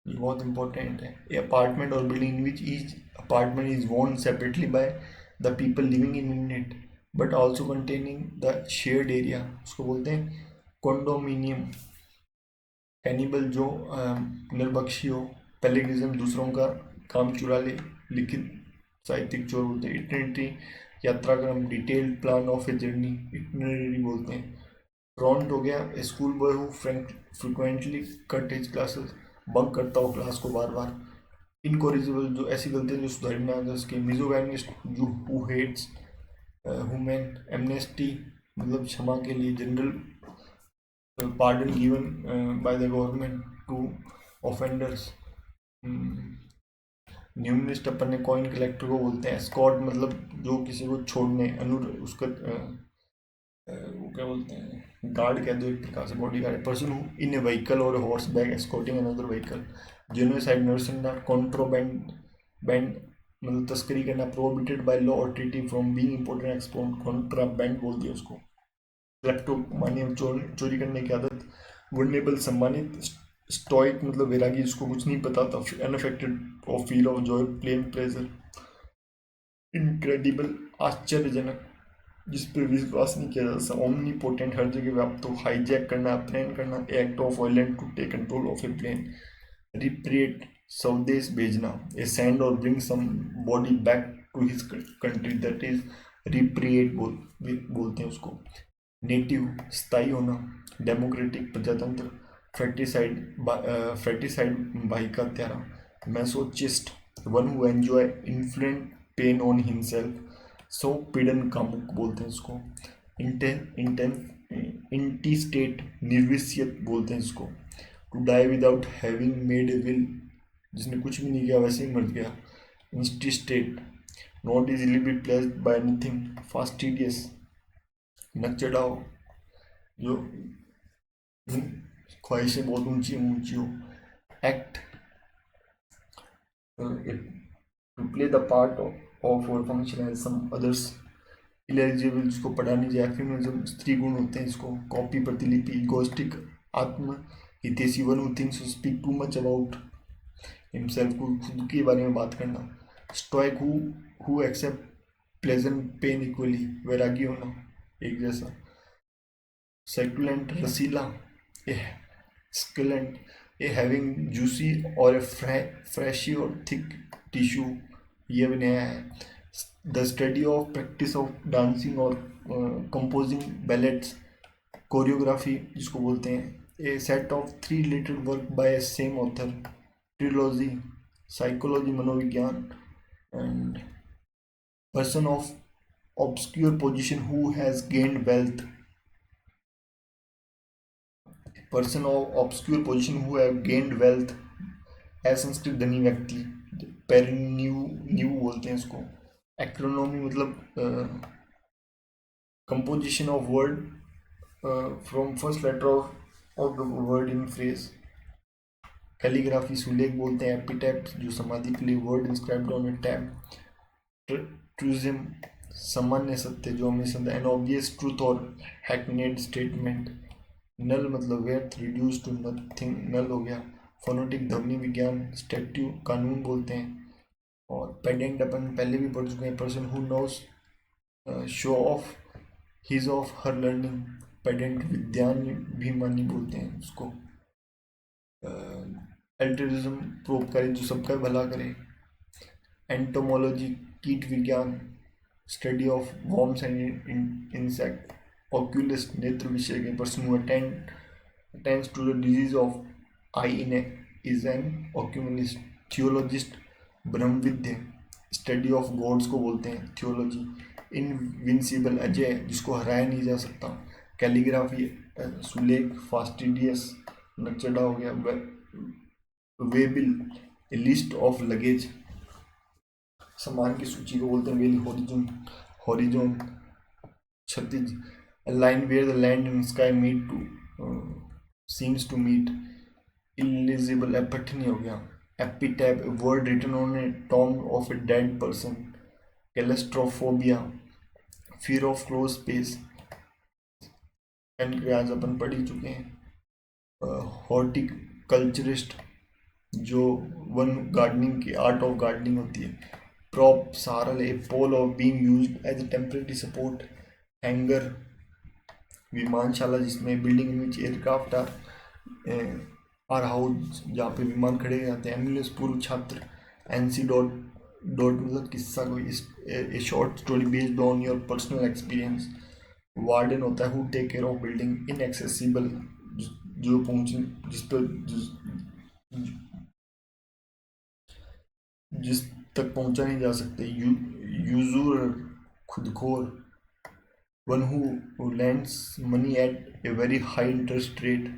A: ये बहुत important है, a apartment or building in which each apartment is owned separately by the people living in it but also containing the shared area, उसको बोलते हैं condominium, cannibal जो निर्भक्षी हो, पैलेडिज्म दूसरों का काम चुरा ले, लिखित साहित्यिक चोर बोलते हैं, इटनरी यात्रा क्रम, detailed plan of a journey, itinerary बोलते हैं, रॉन्ट हो गया school boy who frequently cut his classes, bunk करता हो क्लास को बार बार, इनकॉरिजिबल, जो ऐसी गलतियां जो सुधारी ना जा सके। मिजोगाइनिस्ट, जो हु हेट्स हुमेन। एमनेस्टी मतलब क्षमा के लिए। General pardon given by the government to offenders. Numismatist अपन ने कॉइन कलेक्टर को बोलते हैं। स्कॉट मतलब जो किसी को छोड़ने उसका वो क्या बोलते हैं, गार्ड कह दो एक प्रकार से, bodyguard. Person who in a vehicle or horseback escorting another vehicle. Genocide, नर्सिंडा। कॉन्ट्रोबैंड, बैंड मतलब तस्करी करना। Prohibited by law or treaty from being imported export. Contraband बोल दिया उसको। क्लेप्टोमानिया, चोरी करने की आदत। वल्नरेबल, सम्मानित। स्टोइक मतलब वैरागी, जिसको कुछ नहीं पता था। Unaffected of feel of joy, plain pleasure. Incredible, आश्चर्यजनक, जिस पर विश्वास नहीं किया जा सकता। ओमनीपोटेंट, हर जगह व्याप्त हो। हाईजैक करना, अप्रेंड करना। Act of violent to take control of a plane. Repatriate, स्वदेश भेजना। A send or bring some body back to his country, that is repatriate बोलते हैं उसको। नेटिव, स्थायी होना। डेमोक्रेटिक, प्रजातंत्र। फेटिसाइड बाहिका त्यारा। Masochist, one who enjoy influent pain on himself. सो पीड़न कामुक बोलते हैं इसको। इंटी स्टेट, निर्विष्यत बोलते हैं इसको। To die without having made a will, जिसने कुछ भी नहीं किया वैसे ही मर गया। Insatiate, not easily be placed by anything. Fastidious, न चढ़ाओ, जो ख्वाहिशें बहुत ऊंची ऊंची हो। Act, to play the part of or function as some others. Illegible, जिसको पढ़ा नहीं जाए। फेमिनिज्म, स्त्री गुण होते हैं इसको। कॉपी, प्रतिलिपि। इगोस्टिक, आत्म हितेशी, one who thinks speak too much about himself, को खुद के बारे में बात करना। Stoic, who accept pleasant pain equally, वैरागी होना एक जैसा। सेकुलेंट, रसीला। A succulent, a having juicy or a fleshy or thick tissue, ये भी नया है। The study of practice of dancing or composing ballets. Choreography जिसको बोलते हैं। A set of 3 related work by same author. Trilogy, psychology, मनोविज्ञान। And person of obscure position who has gained wealth. Person of obscure position who have gained wealth. असंस्कृत धनी व्यक्ति, parvenu बोलते हैं इसको। एक्रोनोमी मतलब composition of word from first letter of the word in phrase. Calligraphy, सुलेख बोलते हैं। एपिटैप, जो समाधि के लिए word inscribed on a tab. Truism, सामान्य सत्य, जो हमेशा an obvious truth or hackneyed statement. Null मतलब व्यर्थ, रिड्यूस टू नथिंग, नल हो गया। फोनोटिक, ध्वनि विज्ञान। स्टैट्यू, कानून बोलते हैं। और पेडेंट अपन पहले भी पढ़ चुके हैं। Person who knows show off his of her learning. Pedant, विद्यान भीमानी बोलते हैं उसको। एल्टरिज्म, परोपकारी, जो सबका भला करे। एंटोमोलॉजी, कीट विज्ञान। Study of worms and insect. Oculist, नेत्र विषय के। Person who attends to the disease of eye in is an oculist. Theologist, ब्रह्मविद्य, स्टडी ऑफ गॉड्स को बोलते हैं थियोलॉजी। इनविंसिबल, अजय, जिसको हराया नहीं जा सकता। कैलीग्राफी, सुलेख। फास्टिडियस, नचड़ा हो गया। वेबिल, लिस्ट ऑफ लगेज, सामान की सूची को बोलते हैं well. Horizon, horizon, क्षतिज, a line where the land and sky meet to seems to meet. Illegible, एपिथनी हो गया। एपिटैप, a word written on a tomb of a dead person. Claustrophobia, fear of closed space, and आज अपन पढ़ ही चुके हैं। Horticulturist, जो one gardening की आर्ट ऑफ गार्डनिंग होती है। प्रॉप, सारल, a pole of being used as a temporary support. Hangar, विमानशाला, जिसमें building in which aircraft are house, जहाँ पे विमान खड़े जाते हैं। एम्बुलेंस, पूर्व छात्र। एनसी डॉट डॉट मतलब किस्सा, कोई short story based on your personal experience. Warden होता है who take care of building. Inaccessible, जो पहुँच जिस पर जिस तक पहुंचा नहीं जा सकते, यूजर, खुदखोर, one who lends money at a very high interest rate,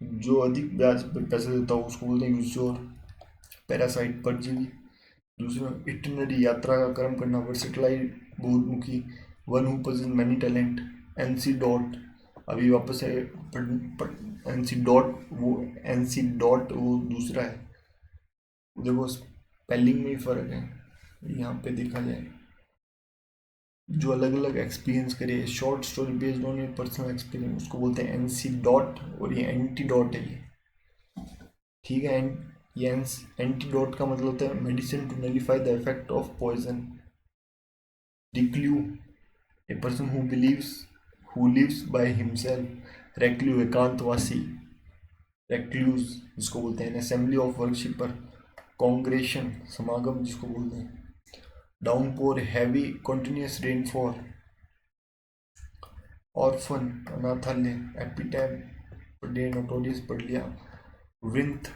A: जो अधिक ब्याज पर पैसे देता हो उसको बोलते हैं यूजर। पैरासाइट, परजीवी। दूसरा, इटिनरी, यात्रा का क्रम करना। वर्सेटाइल, बहुमुखी, one who possess many talent. NC dot, अभी वापस है एनसी डॉट, वो एनसी डॉट वो दूसरा है। देखो स्पेलिंग में ही फर्क है यहाँ पे देखा जाए। जो अलग अलग एक्सपीरियंस करे, short story based on your personal experience, उसको बोलते हैं एनसी डॉट। और ये एंटी डॉट है ये, ठीक है। ये एंटीडोट का मतलब होता है medicine to nullify the effect of poison. Recluse, a person who lives by himself. Recluse, एकांतवासी। रेक्ल्यूज जिसको बोलते हैं असेंबली ऑफ वर्शिपर। कॉन्ग्रेशन, समागम जिसको बोलते हैं। Downpour, heavy continuous rainfall. Orphan, अनाथालय। एपिटैप, डे नोटोरियस, पढ़ लिया। विंथ,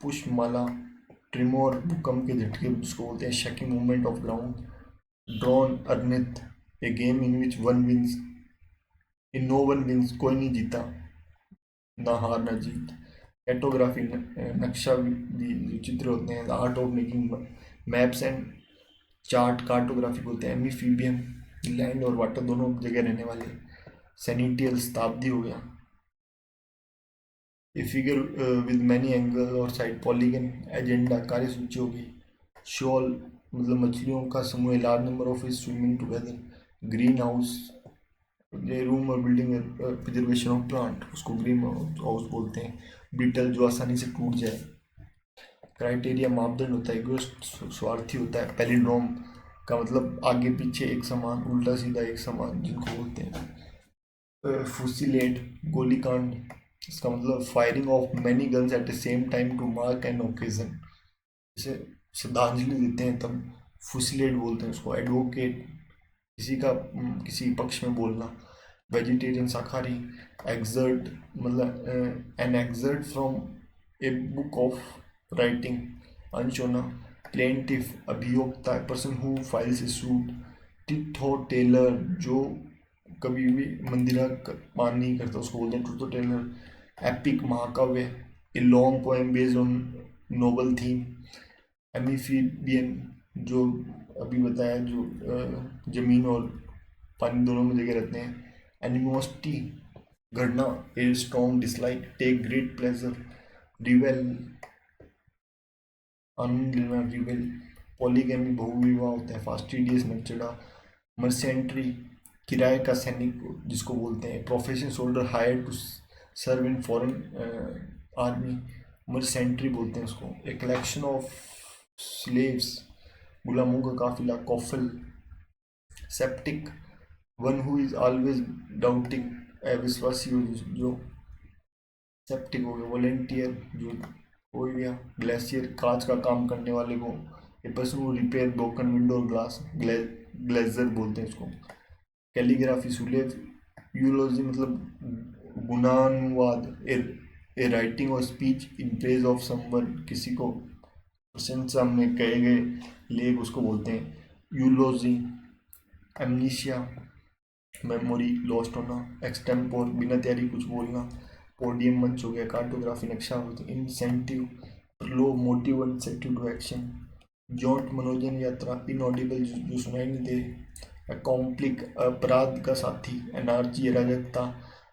A: पुष्पमाला। ट्रिमोर, भूकंप के झटके जिसको बोलते हैं shaking movement of ground. Drawn, अर्निथ, a game in which one wins, in no one wins, कोई नहीं जीता, ना हार ना जीत। कैटोग्राफी, नक्शा जो चित्र होते हैं, art of making maps and chart, cartography बोलते हैं। एमीफीबियन, लैंड और वाटर दोनों जगह रहने वाले। सैनिटियल, शताब्दी हो गया। A figure with many angle और साइड, पॉलीगन। एजेंडा, कार्यसूची होगी। शॉल मतलब मछलियों का समूह, large number of fish swimming together. Green house, ये रूम और बिल्डिंग प्रिजर्वेशन ऑफ प्लांट, उसको ग्रीन हाउस बोलते हैं। बीटल, जो आसानी से टूट जाए। क्राइटेरिया, मापदंड होता है। इगोइस्ट, स्वार्थी होता है। पैलिंड्रोम का मतलब आगे पीछे एक समान, उल्टा सीधा एक समान, जिनको बोलते हैं। फुसिलेट, गोलीकांड, इसका मतलब firing of many guns at the same time to mark an occasion, जैसे श्रद्धांजलि देते हैं तब फुसिलेट बोलते हैं उसको। एडवोकेट, किसी का किसी पक्ष में बोलना। वेजिटेरियन, शाकाहारी। एक्सर्ट मतलब an excerpt from a book of writing, अंश होना। प्लेंटिफ, अभियोक्ता, person who files a suit. टिथो टेलर, जो कभी भी मंदिरा मान नहीं करता उसको बोलते हैं ट्रूथ टेलर। एपिक, महाकाव्य। A long poem based on noble theme. Amphibian, जो अभी बताया, जो जमीन और पानी दोनों में जगह रहते हैं। एनिमोसिटी, घृणा। A strong dislike. Take great pleasure. Revel, आनंद लेना, रिवेल। पॉलीगैमी, बहुविवाह होता है। फास्टिडियस, नचड़ा। मर्सेंट्री, किराए का सैनिक जिसको बोलते हैं। Profession, soldier hired to serve in foreign army, mercenary बोलते हैं उसको। ए कलेक्शन ऑफ स्लेव्स, गुलामों का काफिला। Coffle, sceptic, one who is always doubting, अविश्वासी हो जो सेप्टिक हो गया। वॉलेंटियर, जो हो गया। ग्लेशियर, कांच का काम करने वाले को। ए person who repair broken window और ग्लास, ग्लेजर बोलते हैं उसको। कैलीग्राफी, सुलेख। यूलॉजी मतलब गुणानुवाद, ए राइटिंग और speech in praise of someone, किसी को प्रशंसा में कहे गए लेख उसको बोलते हैं यूलॉजी। एमनीशिया, मेमोरी लॉस्ट होना। एक्सटेम्पोर, बिना तैयारी कुछ बोलना। पोडियम, मंच हो गया। कार्टोग्राफी, नक्शा होती है। इंसेंटिव, प्रलोभ, मोटिव एंड सेटिव टू एक्शन। जॉन्ट, मनोरंजन यात्रा। इनऑडिबल, जो सुनाई नहीं दे। कॉम्प्लिक, अपराध का साथी। एनआरजी, अराजकता।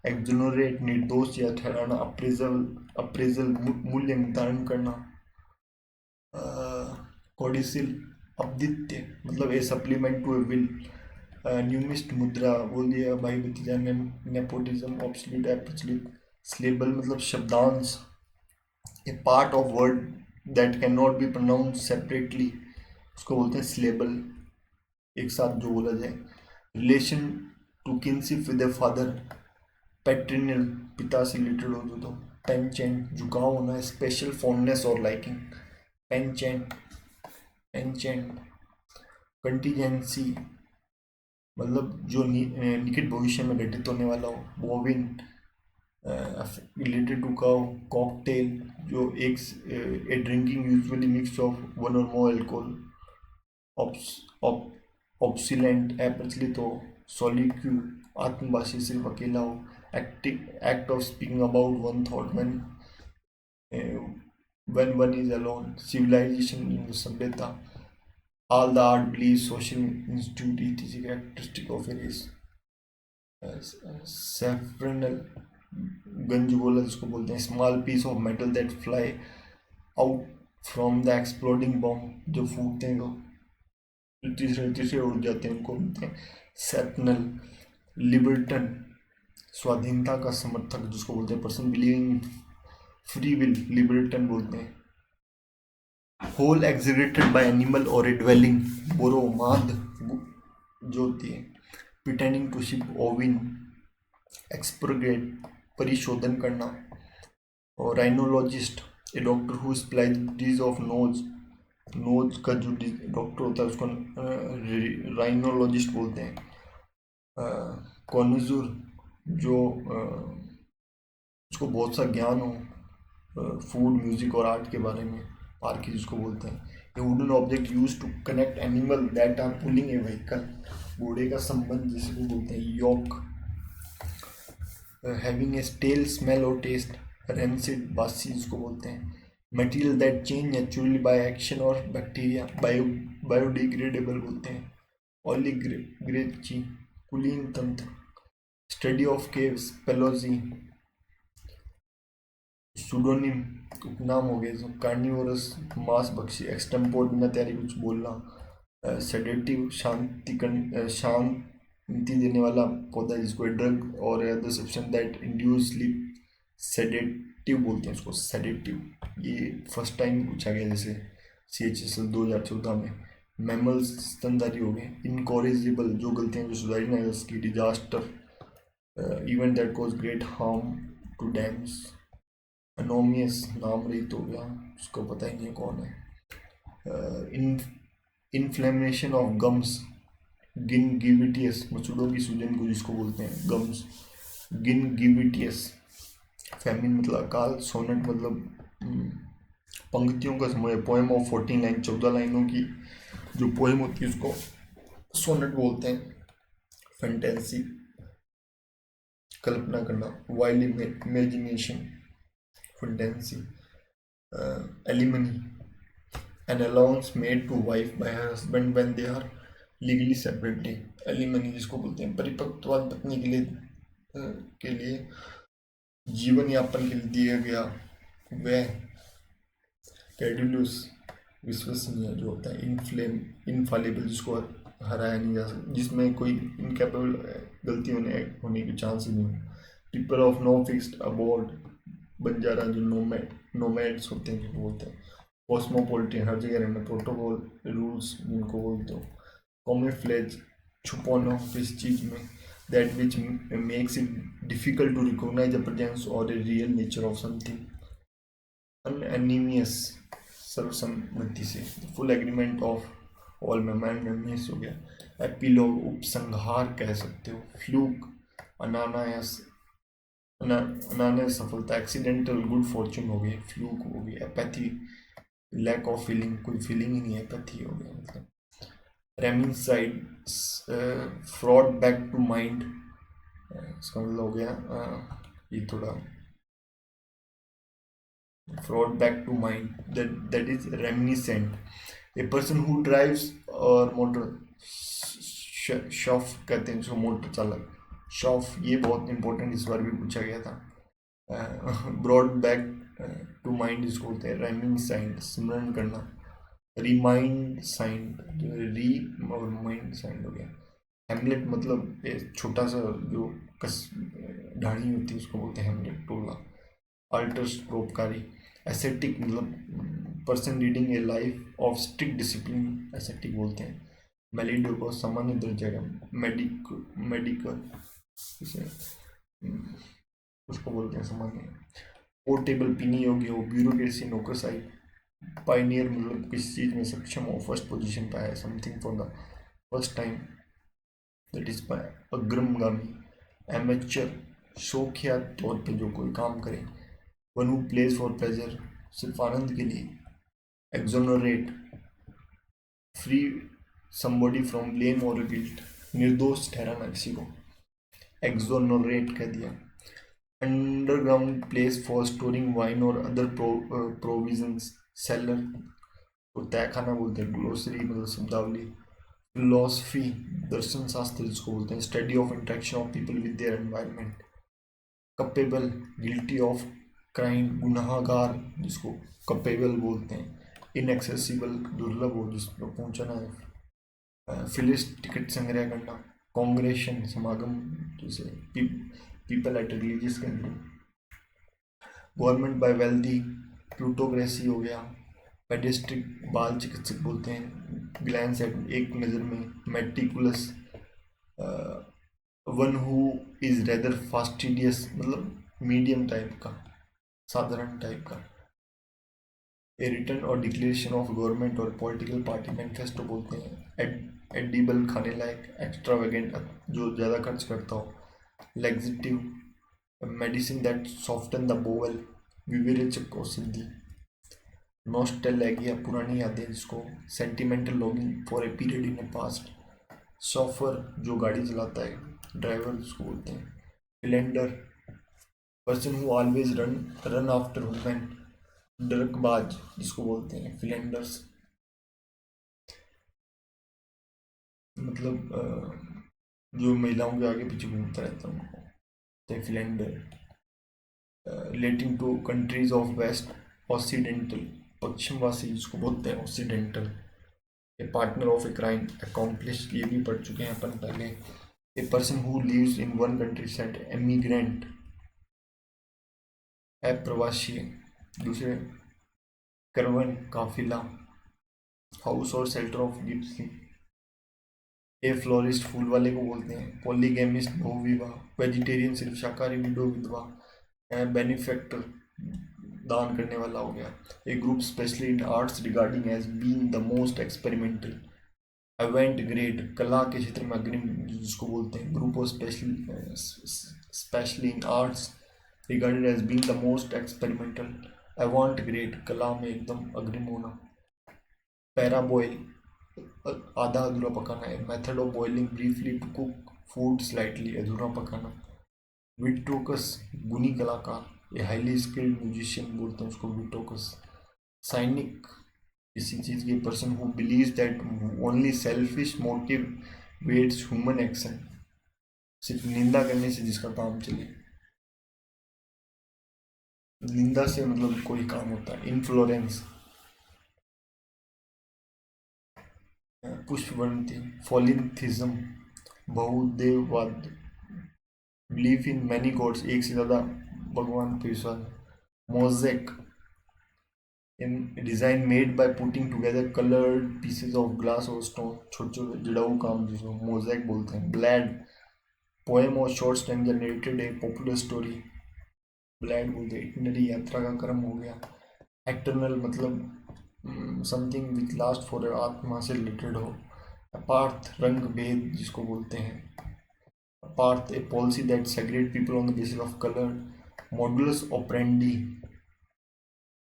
A: एक्सोनरेट, निर्दोष या ठहराना। अप्रेजल, मूल्य निर्धारण करना। कोडिसिल, अपदित्य मतलब ए सप्लीमेंट टू ए विल। न्यूमिस्ट, मुद्रा बोल दिया भाई भतीजा। नेपोटिज्म, ऑब्सोल्यूट, अप्रचलित। स्लेबल मतलब शब्दांश, a part of word that can not be pronounce separately, उसको बोलते हैं स्लेबल, एक साथ जो बोला जाए। Relation to kinship with a father, patrilineal, पिता से रिलेटेड हो तो। पेंचेंट, झुकाव होना। Special fondness or liking. Penchant, penchant. Contingency मतलब जो निकट भविष्य में घटित होने वाला हो। बोविन, Related to cocktail, जो एक a drinking usually mix of one or more alcohol, obsolent है प्रचलित हो, solitude आत्मभाषी सिर्फ अकेला हो, act of speaking about one thought uh, when one is alone, civilization सभ्यता, all the art beliefs social institute etc characteristic of a race, saffronal गंज गोला जिसको बोलते हैं, small piece of metal that fly out from the exploding bomb, जो फूटते हैं तो तीसरे उड़ जाते हैं, उनको बोलते हैं सेटनल। लिबर्टन स्वाधीनता का समर्थक जिसको बोलते हैं, पर्सन बिलीविंग फ्री विल, लिबर्टन बोलते हैं। होल एग्जिगरेटेड बाय एनिमल और ए ड्वेलिंग, बोरो माद जो होती है, प्रिटेंडिंग टू शिप ओविन, एक्सप्रोगेट परिशोधन करना, और rhinologist a doctor who specialise disease of nose का जो डॉक्टर होता है उसको राइनोलॉजिस्ट बोलते हैं। कॉन्जुर जो उसको बहुत सा ज्ञान हो फूड म्यूजिक और आर्ट के बारे में, पार्की जिसको बोलते हैं। A wooden object use to connect animal that are pulling a vehicle, घोड़े का संबंध जिसको बोलते हैं yoke. Having a stale smell or taste, rancid बासी जिसको बोलते हैं। Material that change naturally by action or bacteria, biodegradable बोलते हैं। ऑलिग्रेची कुलीन तंत्र। Study of caves, speleology. Pseudonym उपनाम हो गए, कार्निवोरस मांस भक्षी, एक्सटेम्पोर बिना तैयारी कुछ बोलना। सेडेटिव शांति देने वाला पौधा जिसको ड्रग और other substance that induce sleep, sedative बोलते हैं उसको, सेडेटिव। ये फर्स्ट टाइम पूछा गया जैसे CHSL 2014 में। मैमल्स स्तनधारी हो गए। इनकॉरिजिबल जो गलतियां जो सुधारी ना जा सकी। Disaster event that cause great harm to dams. Anonymous नाम रहित हो गया, उसको पता ही नहीं कौन है। इन्फ्लेमेशन ऑफ गम्स, गिनगिविटियस मसूड़ों की सूजन को जिसको बोलते हैं गम्स, गिनगिविटियस। फेमिन मतलब अकाल। सोनेट मतलब पंक्तियों का समूह। पोएम ऑफ 14 लाइन, 14 लाइनों की जो पोएम होती है उसको सोनेट बोलते हैं। फैंटेसी कल्पना करना। Wild imagination, fantasy. Alimony an allowance made to wife by her husband when they are legally separately। Alimony जिसको बोलते हैं परिपक्ववाद पत्नी के लिए जीवन यापन के लिए दिया गया वह। क्रेडुलस विश्वसनीय जो होता है। इनफालिबल जिसको हराया नहीं जा सकता, जिसमें कोई इनकेपेबल गलती होने की चांस ही नहीं हो। People of no fixed abode, बंजारा जो नोमैड्स होते हैं जिनको बोलते हैं। कॉस्मोपॉलिटन हर जगह रहना। प्रोटोकॉल रूल्स जिनको बोलते हो। कॉमेफ्लेज छुपाना किस चीज़ में। That which makes it difficult to recognise the presence or a real nature of something. Unanimous सर्वसम्मति से। Full agreement of all memorandum हो गया। एपिलॉग उपसंहार कह सकते हो। फ्लूक अनानायस सफलता। एक्सीडेंटल गुड फॉर्चून हो गई, फ्लूक हो गई। एपैथी लैक ऑफ फीलिंग, कोई फीलिंग ही नहीं है, एपैथी हो गया मतलब। रेमिसाइड फ्रॉड बैक टू माइंड, इसका मतलब हो गया ये थोड़ा brought back to mind, that is reminiscent. A person who drives और मोटर, शॉफ कहते हैं जिसको मोटर चालक, शॉफ। ये बहुत इंपॉर्टेंट इस बार भी पूछा गया था। ब्रॉड बैक टू माइंड इसको बोलते हैं राइमिंग साइंड, स्मरण करना। रिमाइंड साइंड, री और माइंड साइंड हो गया। हेमलेट मतलब छोटा सा जो कस ढाणी होती है उसको बोलते हैं हेमलेट, टोला। अल्टर्स परोपकारी। एसेटिक मतलब person leading a life of strict discipline, ascetic बोलते हैं। मेलिडो को सामान्य दर्जा का। मेडिकल इसे उसको बोलते हैं सामान्य। पोर्टेबल पीने योग्य हो। ब्यूरोक्रेसी नौकरशाही। पाइनियर मतलब किसी चीज़ में सक्षम हो, फर्स्ट पोजीशन पे है, something for the first time, that is अग्रमगामी। एमेचर शौकिया तौर पे जो कोई काम करे। One who plays for pleasure, सिर्फ आनंद के लिए। Exonerate, free somebody from blame or guilt, निर्दोष ठहराना किसी को, एक्सोनरेट कह दिया। Underground place for storing wine or other provisions, cellar को तहखाना बोलते हैं। ग्लोसरी मतलब शब्दावली। फिलोसफी, दर्शन शास्त्र जिसको बोलते हैं, study of interaction of people with their environment. Capable, guilty of crime, गुनाहगार जिसको कपेबल बोलते हैं। इनएक्सेसिबल, दुर्लभ हो जिसको पहुंचना है। फिलिस्ट, टिकट संग्रह करना। कांग्रेशन, समागम जैसे people at religious gathering. Government by wealthy, plutocracy हो गया। पेडिस्ट्रिक, बाल चिकित्सक बोलते हैं। ग्लैंस एट, एक नज़र में। Meticulous, one who is rather fastidious मतलब मीडियम टाइप का, साधारण टाइप का। ए रिटर्न और डिक्लेरेशन ऑफ गवर्नमेंट और पॉलिटिकल पार्टी मैनिफेस्टो बोलते हैं। एडिबल, खाने लायक। एक्स्ट्रावेगेंट, जो ज़्यादा खर्च करता हो। Laxative, medicine that soften the bowel, विवेचक औषधि। नॉस्टैल्जिया, पुरानी यादें जिसको। Sentimental longing for a period in a past. Chauffeur, जो गाड़ी चलाता है, ड्राइवर जिसको बोलते हैं। Philander, person who always run after women, डरकबाज जिसको बोलते हैं। फिलेंडर्स मतलब जो महिलाओं के आगे पीछे घूमता रहता है उनको तो philander. Relating to countries of west, occidental, पश्चिमवासी जिसको बोलते हैं occidental. A partner of a crime, accomplice, ये भी पढ़ चुके हैं अपन पहले। A person who lives in one country side, emigrant, अप्रवासी। दूसरे करवन, काफिला। House or shelter of gypsy. A florist, फूल वाले को बोलते हैं। पॉलीगेमिस्ट, बहुविवाह। वेजिटेरियन, सिर्फ शाकाहारी, विडो, विधवा। बेनिफैक्टर, दान करने वाला हो गया। A group specially in arts regarding as being the most experimental. Avant garde, कला के क्षेत्र में अग्रिम जिसको बोलते हैं। Group of specially in arts regarded as being the most experimental. Avant garde, कला में एकदम अग्रिम होना। पैराबॉयल, आधा अधूरा पकाना है। Method of boiling, briefly to cook food slightly, अधूरा पकाना। विट्रोकस, गुनी कलाकार, ये हाईली स्किल्ड म्यूजिशियन बोलते हैं उसको विट्रोकस। साइनिक, किसी चीज़ के person who believes that only selfish motive weights human action, सिर्फ निंदा करने से जिसका काम चले, निंदा से मतलब कोई काम होता है। इन्फ्लोरेंस, पुष्पवंती। फॉलिथिज्म, बहुदेववाद, बिलीफ इन मैनी गॉड्स, एक से ज़्यादा भगवान पे विश्वास। Mosaic, in design made by putting together coloured pieces of glass or stone, छोटे छोटे जड़ाऊ काम जिसको मोज़ेक बोलते हैं। Ballad, poem or short stanza narrated a popular story, ballad बोलते हैं। इटनरी, यात्रा का क्रम हो गया। एक्टर्नल मतलब समथिंग विच लास्ट फॉर, आत्मा से रिलेटेड हो। अपार्थ, रंग भेद जिसको बोलते हैं। Apartheid, a policy that segregate people on the basis of colour. Modus operandi,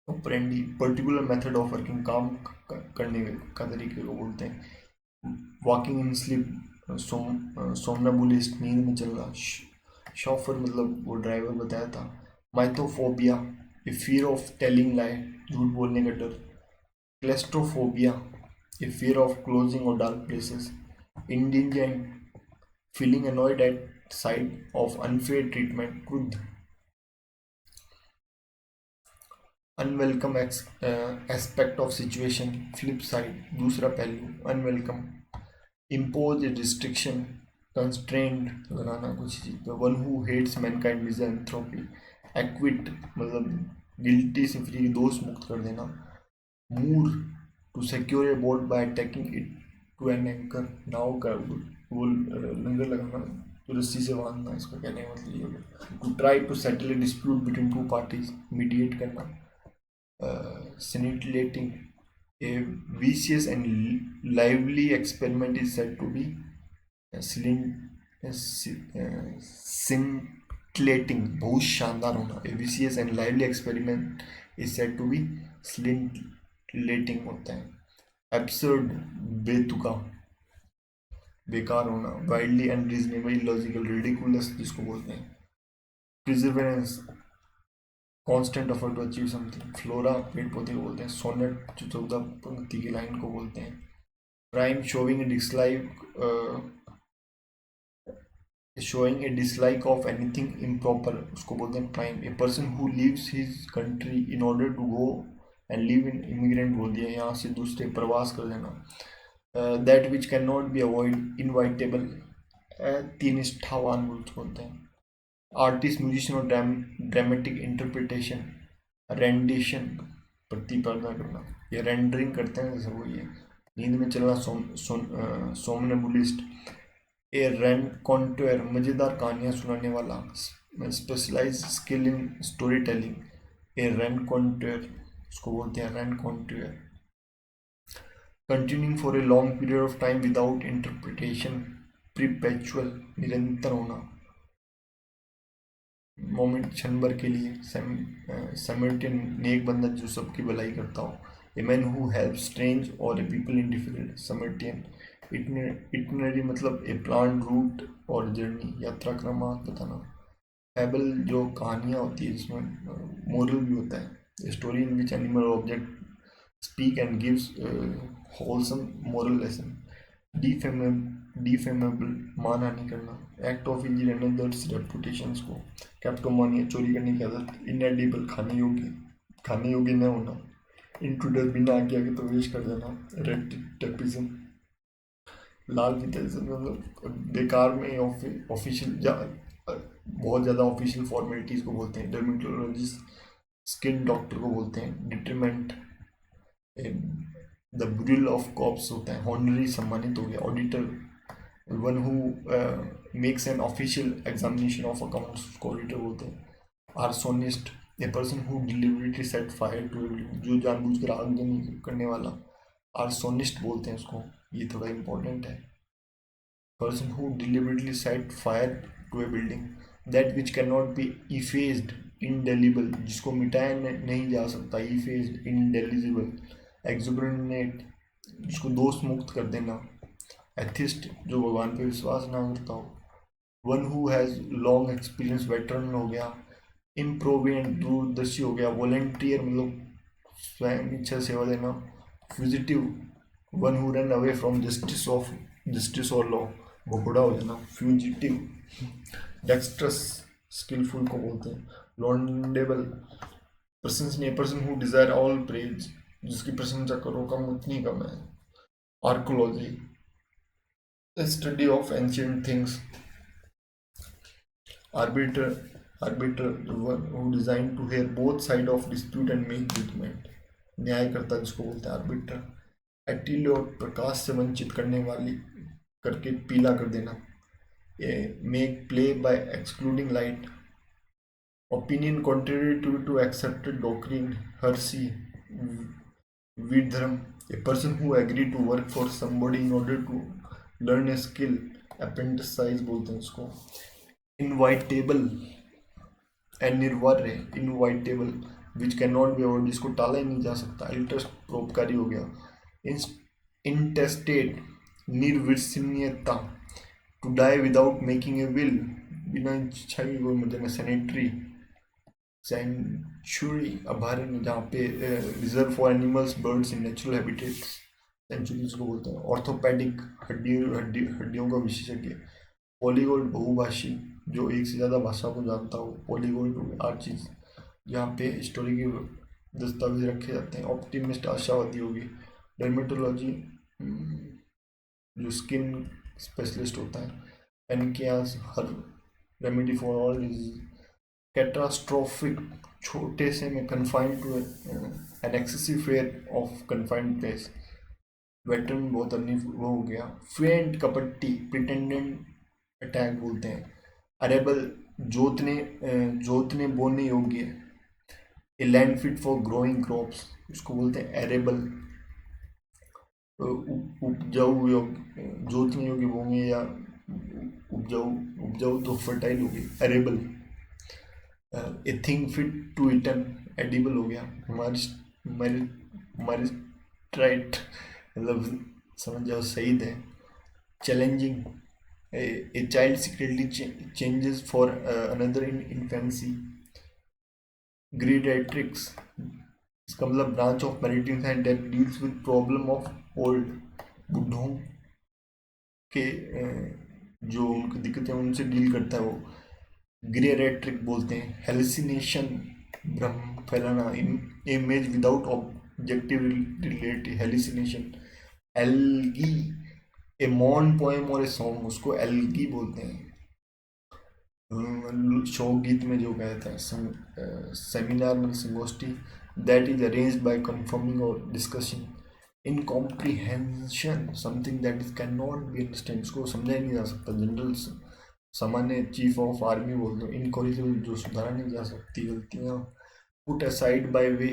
A: operandi particular method of working, काम करने का तरीके को बोलते हैं। वॉकिंग इन स्लीप, सोमनाबुलिस्ट, नींद में चलना। शॉफर मतलब वो ड्राइवर बताया था। Mythophobia, a fear of telling lie, झूठ बोलने का डर। Claustrophobia, a fear of closing or dark places. Indignant, feeling annoyed at sight of unfair treatment, क्रुद्ध। Unwelcome aspect of situation, flip side, दूसरा पहलू, अनवेलकम। इम्पोज रिस्ट्रिक्शन, कंस्ट्रेंड, लगाना कुछ चीज़ पे। One who hates mankind, misanthropy. Acquit मतलब guilty से फ्री, दोष मुक्त कर देना। Moor, to secure a boat by taking it to an anchor, नाव का वो लंगर लगाना, तो रस्सी से बांधना, इसका कहने का मतलब ये होगा। To try to settle a dispute between two parties, mediate करना। scintillating, a vicious and lively experiment is said to be scintillating. scintillating, बहुत शानदार होना. A vicious and lively experiment is said to be scintillating होता है. Absurd, बेतुका, बेकार होना. Wildly unreasonable, illogical, ridiculous जिसको बोलते हैं. Perseverance, constant effort to achieve something. Flora, पेड़ पौधे को बोलते हैं. सोनेट, जो 14 पंक्ति की लाइन को बोलते हैं. Prim, showing a dislike of anything improper, उसको बोलते हैं prim. A person who leaves his country in order to go and live in, immigrant बोल दिया, यहाँ से दूसरे प्रवास कर देना. That which can not be avoid, inevitable. तीन निष्ठावान बोलते हैं. Artist, musician or dramatic interpretation. Rendition, प्रतिपर्दा करना. ये रेंडरिंग करते हैं जैसे वो ये. नींद में चलना, सोमनेबुलिस्ट. ए रेनकॉन्टोर, मज़ेदार कहानियाँ सुनाने वाला. Specialise skill in story telling. A raconteur, उसको बोलते हैं raconteur. Continuing for a long period of time without interpretation. Perpetual, निरंतर होना. मोमेंट, क्षण भर के लिए. सैमर्टियन, नेक बंदा जो सबकी भलाई करता हो. ए मैन हु हेल्प स्ट्रेंज और ए पीपल इन डिफिकल्ट. सैमर्टियन. इटनरी मतलब ए प्लान, रूट और जर्नी, यात्रा क्रमांक बताना. फैबल, जो कहानियाँ होती है जिसमें मोरल भी होता है. Story in which animal or object speak and gives wholesome moral lesson. Defamable, मानहानि करना. Act of injury others reputations को. कैप्टोमानिया, चोरी करने की आदत. इनएडिबल, खाने योग्य न होना. इंट्रूडर, बिना आज्ञा के प्रवेश कर देना. रेड टेपिज्म, लाल फीता, मतलब बेकार में ऑफिशियल बहुत ज़्यादा ऑफिशियल फॉर्मेलिटीज़ को बोलते हैं. डर्मेटोलॉजिस्ट, स्किन डॉक्टर को बोलते हैं. डिटरमेंट, द ब्रिल ऑफ कॉप्स होता है. हॉनरी, सम्मानित हो गया. Auditor, one who makes an official examination of accounts, उसको ऑडिटर बोलते हैं. Arsonist, a person who deliberately set fire to, जो जानबूझकर आग करने वाला. आर्सोनिस्ट बोलते हैं उसको. ये थोड़ा इम्पोर्टेंट है. Person who deliberately set fire to a building. That which can not be effaced, indelible, जिसको मिटाया नहीं जा सकता. इफेज्ड, इंडेलिजिबल. एक्सुबरेनेट, जिसको दोष मुक्त कर देना. एथिस्ट, जो भगवान पे विश्वास ना करता हो. One who has long experience, veteran हो गया. इम्प्रोविएंट, दूरदर्शी हो गया. वॉलेंटियर, मतलब स्वयं इच्छा सेवा देना. Fugitive, one who run away from justice और लॉ, भगोड़ा हो जाना. फ्यूजिटिव. डेक्स्ट्रस, स्किलफुल को बोलते हैं. लॉन्डेबल, प्रशंसनीय, person who desire all praise, जिसकी प्रशंसा करो कम उतनी कम है. Archaeology, study of ancient things. Arbiter, one who design to hear both side of dispute and make judgement. न्यायकर्ता, जिसको बोलते हैं आर्बिटर. एटिलोट, प्रकाश से वंचित करने वाली करके पीला कर देना. Make pale by excluding light. Opinion contrary to accepted doctrine. Heresy, विधर्म, a person who agree to work for somebody in order to learn a skill. Apprentice बोलते हैं उसको. इनवाइटेबल, अनिवार्य. Inevitable, which can not be avoid, जिसको टाला ही नहीं जा सकता. इंटरेस्ट, परोपकारी हो गया. इंटेस्टेट, निर्विश्वसनीयता. To die without making a will, बिना इच्छा की कोई मदद में. सैनिटरी, सेंचुरी, अभयारण्य, जहाँ पे reserve for animals, birds in natural habitats. Sanctuaries को बोलते हैं. ऑर्थोपेडिक, हड्डियों का विशेषज्ञ. पॉलीगॉट, बहुभाषी, जो एक से ज़्यादा भाषा को जानता हो. पॉलीगॉट, आर्चिज, जहाँ पे हिस्टोरी के दस्तावेज रखे जाते हैं. ऑप्टिमिस्ट, आशावादी होगी. डर्मेटोलॉजी, जो स्किन स्पेशलिस्ट होता है. पेनकियास, हर remedy for all disease. Catastrophic, छोटे से में confined to an excessive fear of confined place. Veteran, बहुत वो हो गया. फेंट, कपट्टी, प्रिटेंडेंट अटैक बोलते हैं. अरेबल, जोतने बोने योग्य. A land fit for growing crops, उसको बोलते हैं एरेबल. उपजाऊ योग्य, जोतने योग्य बोंगे या उपजाऊ तो फर्टाइल होगी. Arable. A thing fit to eaten, edible हो गया। मरिस्ट्राइट मतलब समझ जाओ शहीद है। Changeling, a child secretly changes for another in infancy. Geriatrics, इसका मतलब branch of meditation science that deals with problem of old, बुढ़ों के जो उनकी दिक्कतें उनसे डील करता है वो। ग्रेरेट्रिक बोलते हैं। हेलुसिनेशन, भ्रम फैलाना, image without objective relative, hallucination. Elegy, a mourn poem और ए सॉन्ग, उसको एल्गी बोलते हैं। शोक गीत में जो कहता है सेमिनार में संगोष्ठी, that is arranged by confirming और discussion. Incomprehension, something that is can not be understand, उसको समझा ही नहीं जा सकता। जनरल सामान्य चीफ ऑफ आर्मी बोल दो। इनकॉरिजिबल, जो सुधारा नहीं जा सकती गलतियाँ। पुट असाइड बाय वे,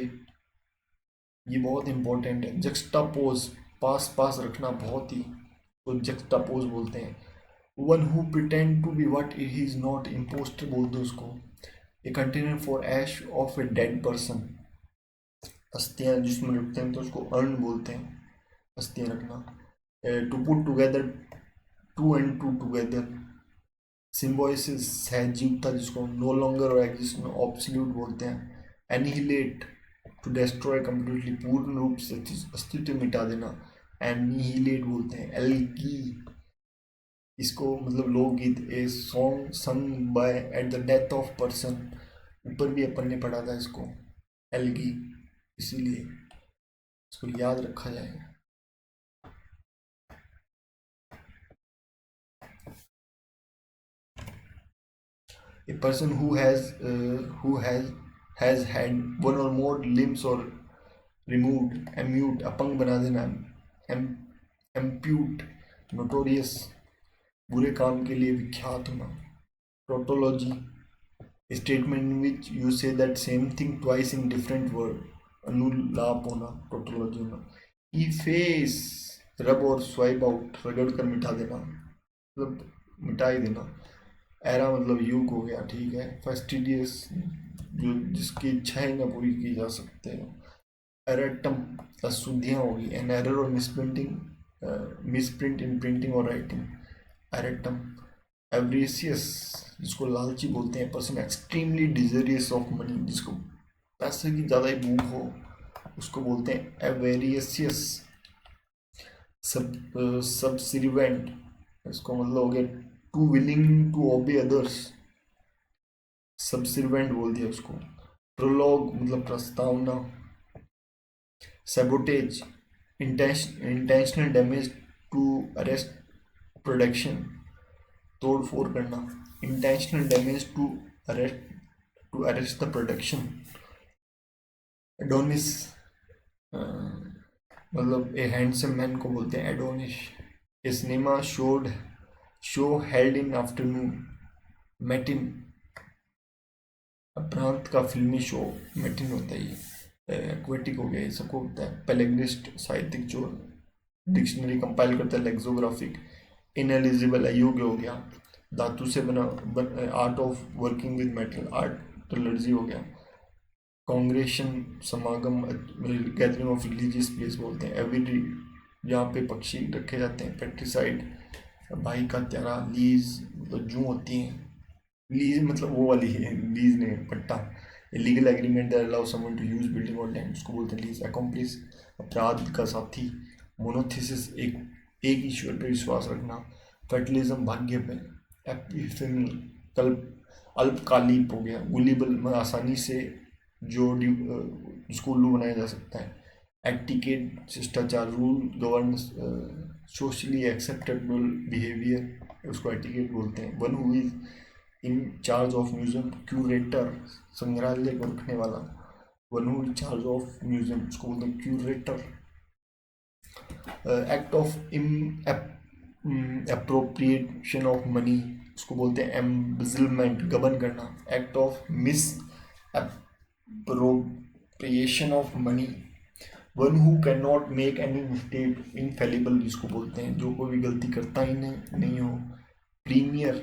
A: ये बहुत इंपॉर्टेंट है। जक्सटापोज, पास पास रखना बहुत ही, तो जक्सटापोज बोलते हैं। One who pretend to be what he is not, impostor बोल दो उसको। A container for ash of a dead person, अस्थियाँ जिसमें रखते हैं तो उसको अर्न बोलते हैं, अस्थियाँ रखना। To put together, to end to together. Symbiosis, सहजीवता जिसको नो लॉन्गर और एग्जिस्ट ऑब्सोल्यूट बोलते हैं। एनिहिलेट, टू डिस्ट्रॉय कम्प्लीटली, पूर्ण रूप से अस्तित्व मिटा देना, एनिहिलेट बोलते हैं। एल्गी, इसको मतलब लोकगीत, a song sung by at the death of person, ऊपर भी अपन ने पढ़ा था इसको, एल्गी, इसीलिए इसको याद रखा जाएगा। A person who has had one or more limbs or removed, amute, अपंग बना देना, एम्प्यूट, नोटोरियस, बुरे काम के लिए विख्यात होना। Tautology, statement in which you say that same thing twice in different word, अनुलाप होना, टोटोलॉजी होना। इफेस, रब और स्वाइप आउट, रगड़ कर मिटा देना, मतलब मिटा ही देना। एरा मतलब युग हो गया, ठीक है। फैस्टिडियस, जो जिसकी इच्छाएं न पूरी की जा सकते हो। एरेटम, अशुद्धियाँ होगी। एन एरर और मिसप्रिंटिंग, मिसप्रिंट इन प्रिंटिंग और राइटिंग, एरेटम। एवरेसियस, जिसको लालची बोलते हैं। पर्सन एक्सट्रीमली डिजरियस ऑफ मनी, जिसको पैसे की ज़्यादा ही भूख हो, उसको बोलते हैं एवेरियसियस। सबसिरिवेंट, इसको मतलब हो गया too willing to obey others, subservient बोल दिया उसको। प्रोलॉग मतलब प्रस्तावना। Sabotage, intentional damage to arrest production, तोड़ फोड़ करना। Intentional damage to arrest the production. Adonis, मतलब ए हैंडसम मैन को बोलते हैं Adonis. A cinema show held in afternoon, matinee. प्रांत का फिल्मी शो मैटिन होता है ये। एक्वेटिक हो गया, ये सबको होता है। पेलेग्रिस्ट, साहित्यिक चोर, डिक्शनरी कंपाइल करता है। लेक्सोग्राफिक, इनएलिजिबल, अयोग्य हो गया। धातु से बना, art of working with metal, metallurgy हो गया। कांग्रेशन, समागम, गैदरिंग ऑफ रिलीजियस प्लेस बोलते हैं। एविडी, जहाँ पे पक्षी रखे जाते हैं। पेट्रीसाइड, भाई का त्यारा। लीज मतलब जूं होती हैं, लीज मतलब वो वाली है, लीज ने पट्टा। Legal agreement that allow someone to use building और लैंड, उसको बोलते हैं लीज। अकॉम्प्लिस, अपराध का साथी। मोनोथिसिस, एक ईश्वर पर विश्वास रखना। फर्टिलिज्म, भाग्य पे। एपिफेमी, कल्प, अल्पकालिक हो गया। गुलिबल, आसानी से जो जिसको उल्लू बनाया जा सकता है। एटिकेट, शिष्टाचार। Rule govern socially acceptable behaviour, उसको एटिकेट बोलते हैं। One who is in charge of museum, curator, संग्रहालय को रखने वाला। One who in charge of museum, उसको बोलते हैं curator. Act of appropriation of money, उसको बोलते हैं एम्बिजलमेंट, गबन करना। Act of miss appropriation of money. One who can not make any mistake, infallible जिसको बोलते हैं, जो कोई भी गलती करता ही नहीं हो। Premiere,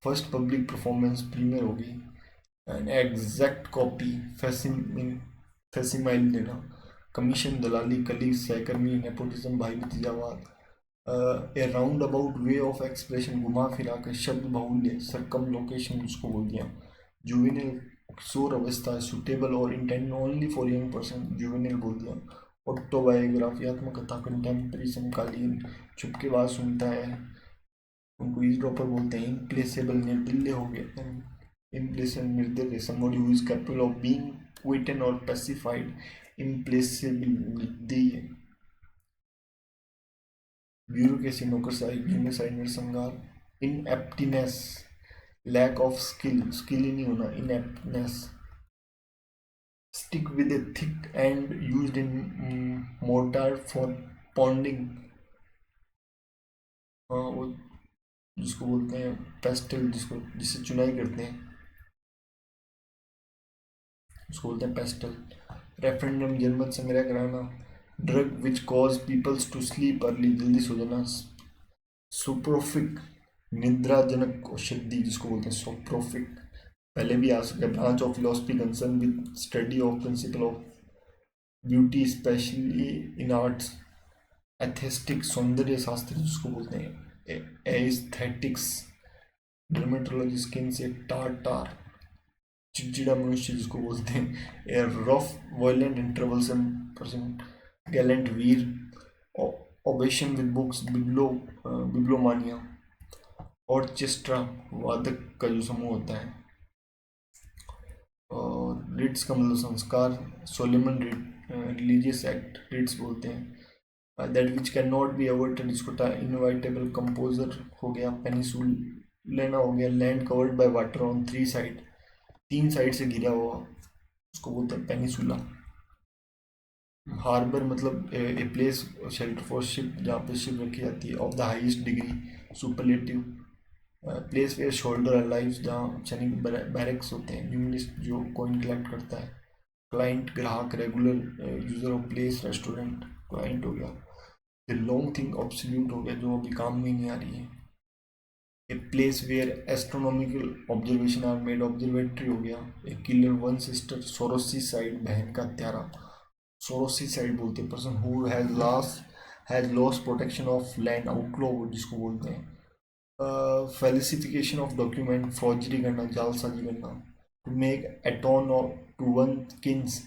A: first public performance, premiere होगी। एन एग्जैक्ट कॉपी, फैसिमाइल देना, कमीशन, दलाली, कलीग, सहकर्मी, नेपोटिज्म, भाई भतीजावाद, a round about way of expression, घुमा फिरा कर, शब्द बाहुल्य, सरकम लोकेशन जिसको बोल दिया, जुवेनिल, किशोर अवस्था, सुटेबल और intended only for young person, juvenile बोल दिया, ऑटोबायोग्राफी, आत्मकथा, कंटेम्प्रेरी, समकालीन, चुपके बाद सुनता है, उनको ईज़ड्रॉपर बोलते हैं, इम्प्लेसेबल, निर्दलीय हो गया, इम्प्लेसेबल निर्दलीय, somebody who is capable of being quieten और पैसिफाइड, इम्प्लेसेबल निर्दलीय, ब्यूरोक्रेसी, नौकरशाही, जिम्मेदारी, नरसंहार, ineptness, lack of skill, skill ही नहीं होना, ineptness, stick with a thick end used in mortar for pounding, वो जिसको बोलते हैं पेस्टल, जिससे चुनाई करते हैं उसको बोलते हैं पेस्टल, रेफरेंडम, जनमत संग्रह कराना, drug which cause peoples to sleep early, जल्दी सो जाना, सुप्रोफिक, निद्राजनक औषधि जिसको बोलते हैं सोप्रोफिक, पहले भी आ सके, branch of philosophy concern with study of principle of beauty specially in arts, aesthetic, सौंदर्य शास्त्र जिसको बोलते हैं एस्थेटिक्स, डर्मेटोलॉजी, स्किन से, टार, चिड़चिड़ा मनुष्य जिसको बोलते हैं ए रफ वायलेंट इंटरवल्सम पर्सन, गैलेंट वीर, obsession with books, bibliomania, orchestra वादक का जो समूह होता है, और रिट्स का मतलब संस्कार, सोलेमन रिलीजियस एक्ट रिट्स बोलते हैं, that which can not be avoided इसको इनवाइटेबल, कंपोजर हो गया, पेनिसुल लेना हो गया, land covered by water on 3 side, 3 side से घिरा हुआ उसको बोलते हैं पेनिसुला, हार्बर मतलब a place shelter for ship जहाँ पे शिप रखी जाती है, of the highest degree, superlative, place where soldier live जहाँ सैनिक बैरक्स होते हैं, न्यूमिनिस्ट जो कॉइन कलेक्ट करता है, क्लाइंट ग्राहक, regular user of place, restaurant, client हो गया, द लॉन्ग थिंग ऑब्सोल्यूट हो गया जो अभी काम में नहीं आ रही है, a place where astronomical observation are made, observatory हो गया, a killer, one sister, sororicide, बहन का त्यारा, सोरोसी साइड बोलते हैं, person who has lost protection of land, outlaw जिसको बोलते हैं, फैलिसिफिकेशन ऑफ डॉक्यूमेंट, फॉर्जरी करना, जालसाजी करना, टू मेक एटॉन और टू वन किन्स,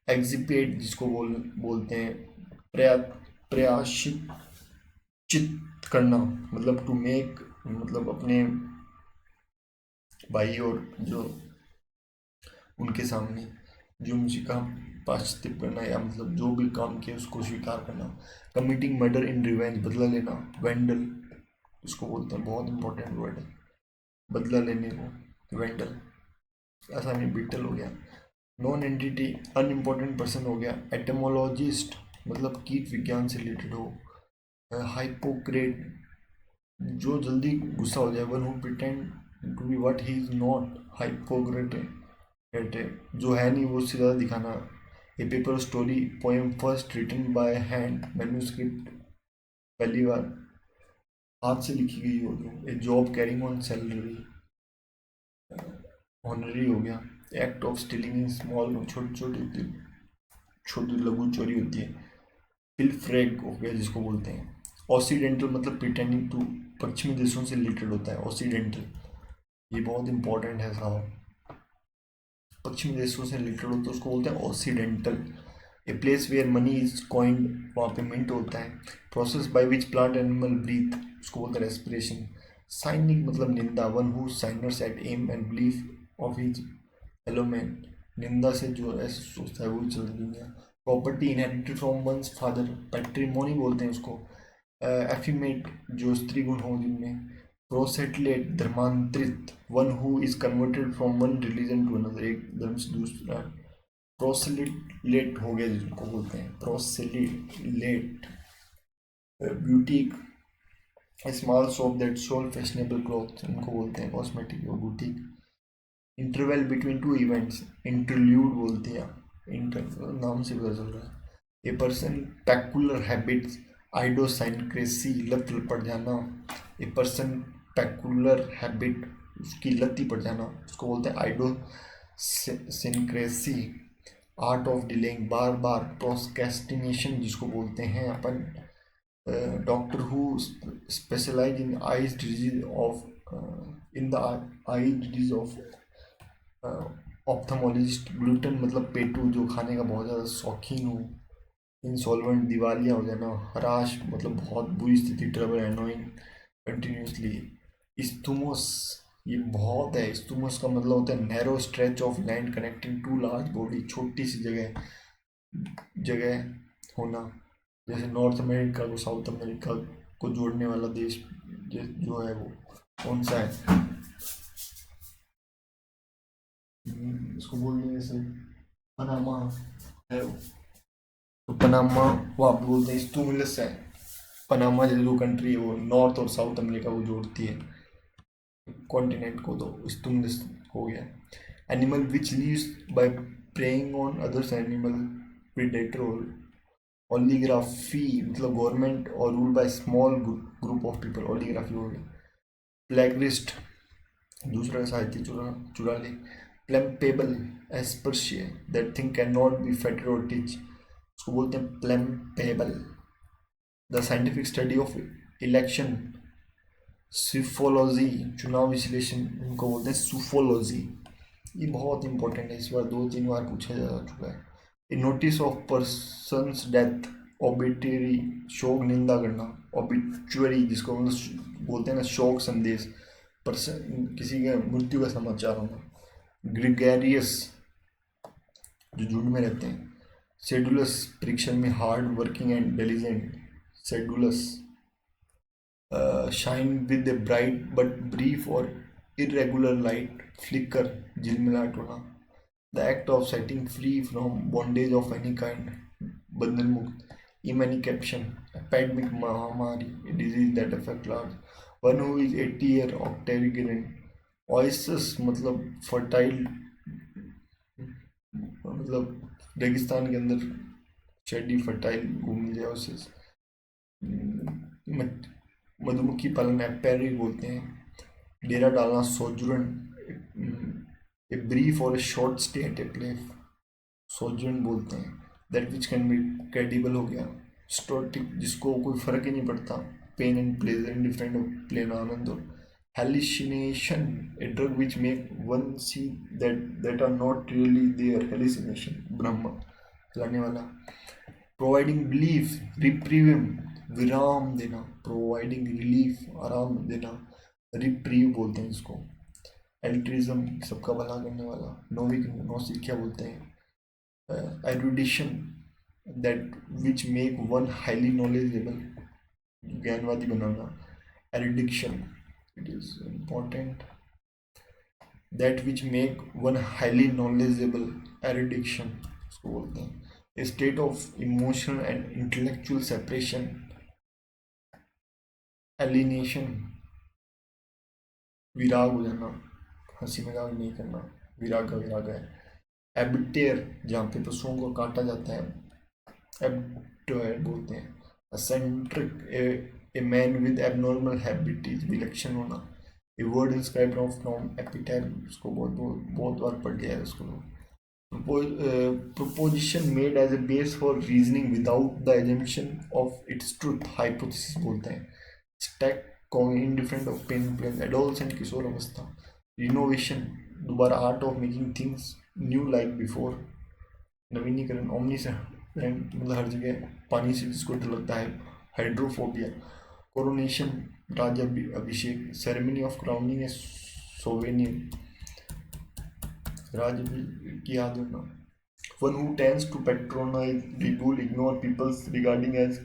A: एग्जिपेट जिसको बोलते हैं प्रयाशित चित करना, मतलब टू मेक मतलब अपने भाई और जो उनके सामने जो उनसे काम पाश्चात्य करना, या मतलब जो भी काम किया उसको स्वीकार करना, कमिटिंग मर्डर इन रिवेंज, बदला लेना, वेंडल उसको बोलते हैं, बहुत इंपॉर्टेंट वर्ड है बदला लेने को, वेंडल, ऐसा नहीं बीटल हो गया, नॉन एंटिटी अनइम्पॉर्टेंट पर्सन हो गया, एटमोलॉजिस्ट मतलब कीट विज्ञान से रिलेटेड हो, हाइपोक्रेट जो जल्दी गुस्सा हो जाए, one who pretend to be what he is not, hypocrite जो है नहीं वो उससे ज़्यादा दिखाना, a paper story poem first written by hand, manuscript पहली बार हाथ से लिखी गई हो, जो a job carrying on salary, honorary हो गया, act of stealing in small, छोटी लघु चोरी होती है, पिलफ्रेग हो गया जिसको बोलते हैं, ऑक्सीडेंटल मतलब प्रिटेंडिंग टू, पश्चिमी देशों से रिलेटेड होता है ऑक्सीडेंटल, ये बहुत इंपॉर्टेंट है साहब, पश्चिमी देशों से रिलेटेड होता है उसको बोलते हैं occidental, a place where money is coined वहाँ पे मिंट होता है, process by which plant animal breathe उसको बोलते हैं रेस्पिरेशन, साइनिक मतलब निंदा, one who sneers at aim and belief of his fellow man, निंदा से जो ऐसे सोचता है वो चल दुनिया, property inherited from one's father, patrimony बोलते हैं उसको, एफिमेट जो स्त्री गुण हो जिनमें, प्रोसेटलेट धर्मांतरित, one who is converted from one religion to another, एक धर्म से दूसरा, प्रोसेलिट हो गया जिनको बोलते हैं proselyte, boutique, small shop that sold fashionable cloth इनको बोलते हैं कॉस्मेटिक और boutique, interval between two events, interlude बोलते हैं, इंटर नाम से पता चल रहा है, a person peculiar habits, idiosyncrasy लत पड़ जाना, ए पर्सन पैकुलर हैबिट उसकी लत ही पड़ जाना, उसको बोलते हैं आइडोसिनक्रेसी, आर्ट ऑफ डिलेइंग, बार बार प्रोस्केस्टिनेशन जिसको बोलते हैं अपन। Doctor who specialize in eyes disease of in the eye disease of ophthalmologist. Glutton मतलब पेटू, जो खाने का बहुत ज़्यादा शौकीन हो। इंसॉल्वेंट दिवालिया हो जाना। हराश मतलब बहुत बुरी स्थिति, ट्रबल, एनोइंग कंटिन्यूसली। इस्थुमस, ये बहुत है। इस्थुमस का मतलब होता है narrow stretch of land connecting to large body, छोटी सी जगह जगह होना। जैसे नॉर्थ अमेरिका को साउथ अमेरिका को जोड़ने वाला देश जो है वो कौन सा है? इसको बोलने से पनामा है वो। तो पनामा वो आप बोलते हैं स्टूमुलस है। पनामा जैसे जो कंट्री है वो नॉर्थ और साउथ अमेरिका को जोड़ती है कॉन्टिनेंट को, तो स्टूमुलस हो गया। Animal which lives by preying on others animal, predator. Oligarchy मतलब गवर्नमेंट और rule by small group of people, oligarchy हो गया। प्लेगरिस्ट दूसरा साहित्य चुरा ले। प्लेम्पेबल एस्पर्शिया, that thing can not be felt और टीच, उसको बोलते हैं impalpable. The scientific study of election, psephology, चुनाव विश्लेषण इनको बोलते हैं सूफोलॉजी। ये बहुत इंपॉर्टेंट है, इस बार 2-3 बार पूछा जा चुका है। ए नोटिस ऑफ पर्सन्स डेथ, ओबिटरी शोक निंदा करना। ओबिचुअरी जिसको बोलते हैं ना शोक संदेश, पर्सन किसी के मृत्यु का समाचार होना। ग्रिगेरियस जो झुंड में रहते हैं। शेड्यूलस परीक्षण में hard working and diligent. Sedulous shine with a bright but brief और irregular light, flicker झिलमिलाहट होना। The act of setting free from bondage of any kind, बंधन मुक्त। इमेनिकेप्शन, एपेडमिक महामारी, disease that affect large. One who is 80 year octogenarian. ऑयसस मतलब fertile, मतलब रेगिस्तान के अंदर शेडी फर्टाइल घूमने जाए ऑयसस। मधुमक्खी पालन एपेरी बोलते हैं। डेरा डालना सोजुरन, ए ब्रीफ और a short stay at a place, sojourn बोलते हैं। That which can be credible हो गया। स्टोटिक जिसको कोई फर्क ही नहीं पड़ता, पेन एंड प्लेजर, इंडिफरेंट और प्लेन आनंद। और hallucination, a drug which make one see that are not really there, hallucination ब्रह्म हिलाने वाला। प्रोवाइडिंग रिलीफ, रिप्रीवियम विराम देना, प्रोवाइडिंग रिलीफ आराम देना, रिप्रीव बोलते हैं इसको। एल्ट्रिज्म सबका भला करने वाला। नोविक नौसिखिया बोलते हैं। Erudition, that which make one highly knowledgeable, ज्ञानवादी बनाना। Erudition, it is important, that which make one highly knowledgeable, erudition उसको बोलते हैं। A state of emotional and intellectual separation, alienation, विराग हो जाना, हंसी मजाक नहीं करना, विराग का विराग है। एबिटेयर जहाँ पे पशुओं को काटा जाता है, एब्टोयर बोलते हैं। Eccentric, a man with abnormal habits, विलक्षण होना। A word inscribed from epitaph, उसको बहुत बार पढ़ लिया है उसको। proposition made as a base for reasoning without the assumption of its truth, hypothesis बोलते हैं। stack indifferent of pain place, adolescent किशोर अवस्था। renovation दोबारा, art of making things new like before, नवीनीकरण। omniscient मतलब हर जगह पानी से जिसको डर लगता है, हाइड्रोफोबिया। कोरोनेशन राज अभिषेक, ceremony of crowning a sovereign, राज की याद होना। One who tends to patronize, ridicule, ignore people regarding as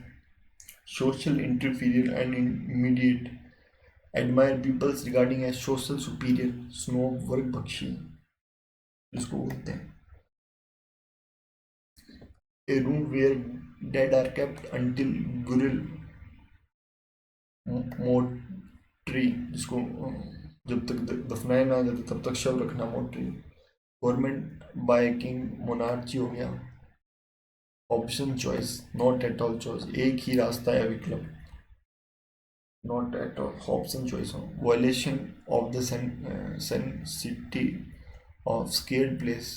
A: social inferior and immediate, admire people regarding as social superior, snob वर्ग बख्शी जिसको बोलते हैं। A room where dead are kept until burial, मोट्री जिसको जब तक दफनाया ना जाता तब तक शव रखना, मोट्री। गवर्नमेंट बाय किंग, मोनार्ची हो गया। Option choice, not at all choice, एक ही रास्ता है विकल्प। not at all. Hobson choice हो. Violation of the sanctity of scared place.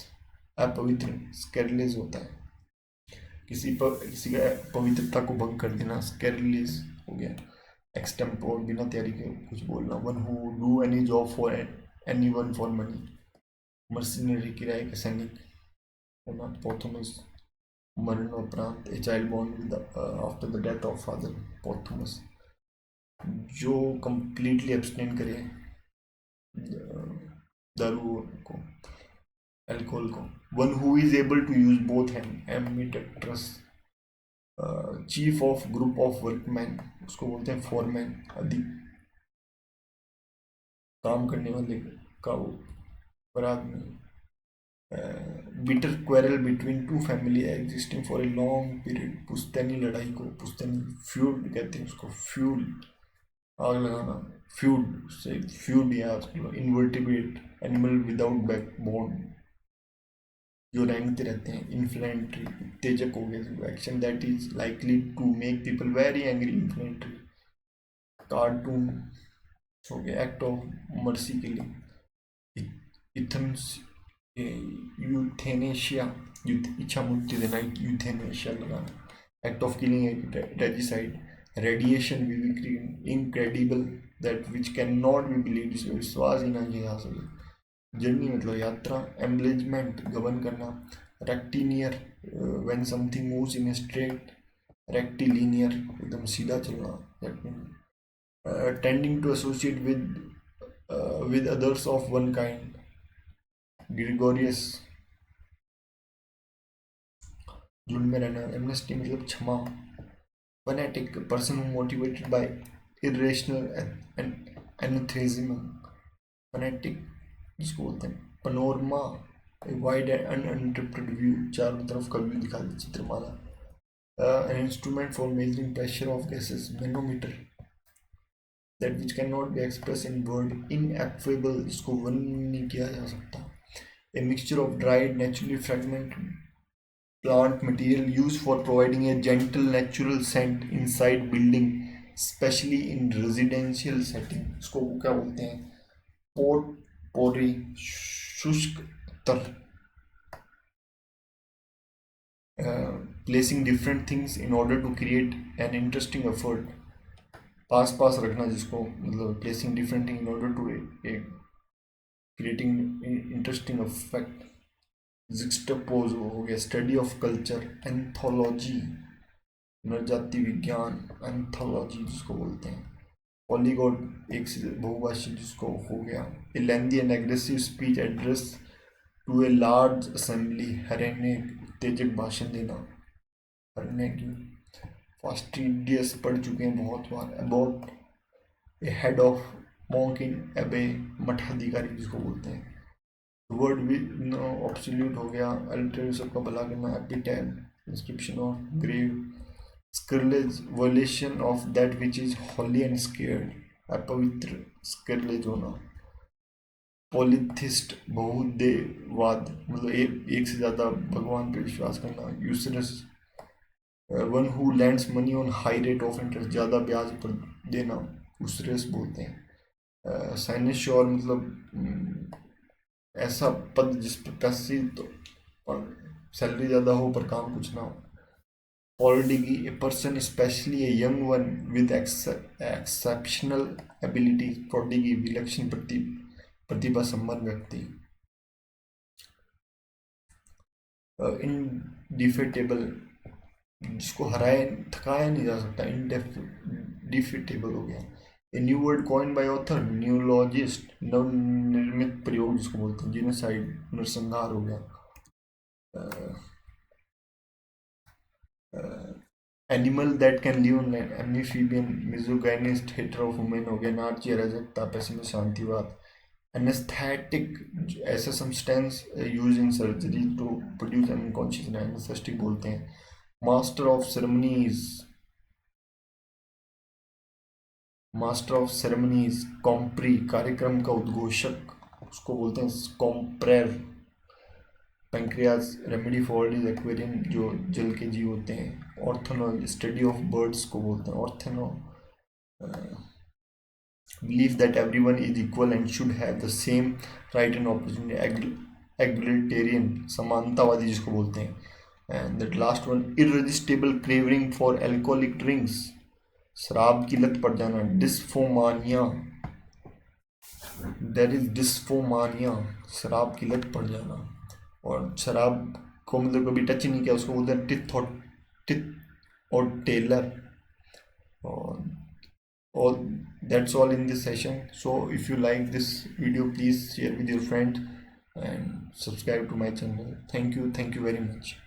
A: अपवित्र स्कैरलेस होता है, किसी का पवित्रता को भंग कर देना स्कैरलेस हो गया. एक्सटेम्पोर बिना तैयारी के कुछ बोलना. One who do any job for any one for money. Mercenary किराए के सैनिक होना. पोथुमस मरणोपरांत. A child born with after the death of father. Posthumous जो कंप्लीटली एब्सटेन करे दारू को, अल्कोहल को. One who is able to use both hand. Ambidextrous. Chief of group of workman, उसको बोलते हैं फोरमैन. अधिक काम करने वाले का वो अपराध में. Bitter quarrel between two family existing for a long period. पुश्तैनी लड़ाई को पुश्तैनी फ्यूड कहते हैं उसको. फ्यूल आग लगाना. फ्यूड से फ्यूड या इनवर्टिब्रेट एनिमल विदाउट बैकबोन जो रेंगते रहते हैं. इन्फ्लेंट्री उत्तेजक हो गया. Action that is likely to make people very angry. Inflammatory. Cartoon हो गया. एक्ट ऑफ मर्सी के लिए. इथम्स यूथेनेशिया इच्छा मुक्ति देना. यूथेनेशिया लगाना. Act of killing regicide. Radiation incredible that which can not B believe. इसमें विश्वास ही ना किया जा सके. जर्नी मतलब यात्रा. एम्बलेजमेंट गवर्न करना. Rectilinear when something moves in straight. Rectilinear एकदम सीधा चलना. Tending to associate with others of one kind. Gregarious झुंड में रहना. एमनेस्टी मतलब क्षमा. Fanatic person who motivated by irrational enthusiasm. Fanatic जिसको बोलते हैं. Panorama wide and uninterrupted view. चारों तरफ का व्यू दिखा दे. चित्रमाला. An instrument for measuring pressure of gases. Manometer. That which can not be express in word. Ineffable जिसको वर्णन नहीं किया जा सकता. A mixture of dried, naturally fragmented plant material used for providing a gentle natural scent inside building, especially in residential setting. इसको क्या बोलते हैं? पोट पोरी. शुष्क तर. Placing different things in order to create an interesting effort. पास पास रखना जिसको मतलब placing different things in order to creating interesting effect. Juxtapose हो गया. Study of culture. एंथोलॉजी नरजाति विज्ञान. एंथोलॉजी जिसको बोलते हैं. पॉलीगॉट एक से बहुभाषी जिसको हो गया. A lengthy and aggressive speech address to a large assembly. Harangue उत्तेजक भाषण देना. हरने की. फास्टिडियस पढ़ चुके हैं बहुत बार. About a head of monk in abbey मठाधिकारी जिसको बोलते हैं. वर्ड विद नो ऑब्सोल्यूट हो गया. अल्टर सबका भला करना. Epitaph inscription of grave. Sacrilege violation of that which is holy and sacred. अपवित्र स्कर्लेज होना. पॉलिथिस्ट बहुदेववाद मतलब एक से ज़्यादा भगवान पे विश्वास करना. Usurer one who lends money on high rate of interest. ज़्यादा ब्याज पर देना यूसरस बोलते हैं. साइनेश्योर मतलब ऐसा पद जिस पर पैसे तो सैलरी ज़्यादा हो पर काम कुछ ना हो. पॉलिटिकी a person specially a young one with exceptional ability. Prodigy विलक्षण प्रतिभा संपन्न व्यक्ति. इनडिफेटेबल जिसको हराया थकाया नहीं जा सकता. इनडिफेटेबल हो गया. A new word coin by author. Neologist नवनिर्मित प्रयोग जिसको बोलते हैं. जीनोसाइड नरसंहार हो गया. Animal that can live on land. Amphibian. Misogynist हेटेरोफुमेन हो गया. नार्ची अराजकता. पेसिमिस्ट शांतिवाद. एनेस्थेटिक ऐसा substance use in surgery to produce unconscious. Anaesthetic बोलते हैं. Master of ceremonies. Master of ceremonies. Compere कार्यक्रम का उद्घोषक उसको बोलते हैं. Compere. Pancreas remedy for is aquarium जो जल के जीव होते हैं. ऑर्थोनॉल स्टडी ऑफ बर्ड्स को बोलते हैं. ऑर्थोनो belief that everyone is equal and should have the same right and opportunity, egalitarian, समानतावादी जिसको बोलते हैं. And that last one, irresistible craving for alcoholic drinks, शराब की लत पड़ जाना, डिस्फोमानिया, देर इज डिस्फोमानिया, शराब की लत पड़ जाना. और शराब को मतलब कभी टच ही नहीं किया उसको बोलते हैं टिथ और टेलर. और all that's all in this session. So if you like this video, please share with your friends and subscribe to my channel. Thank you very much.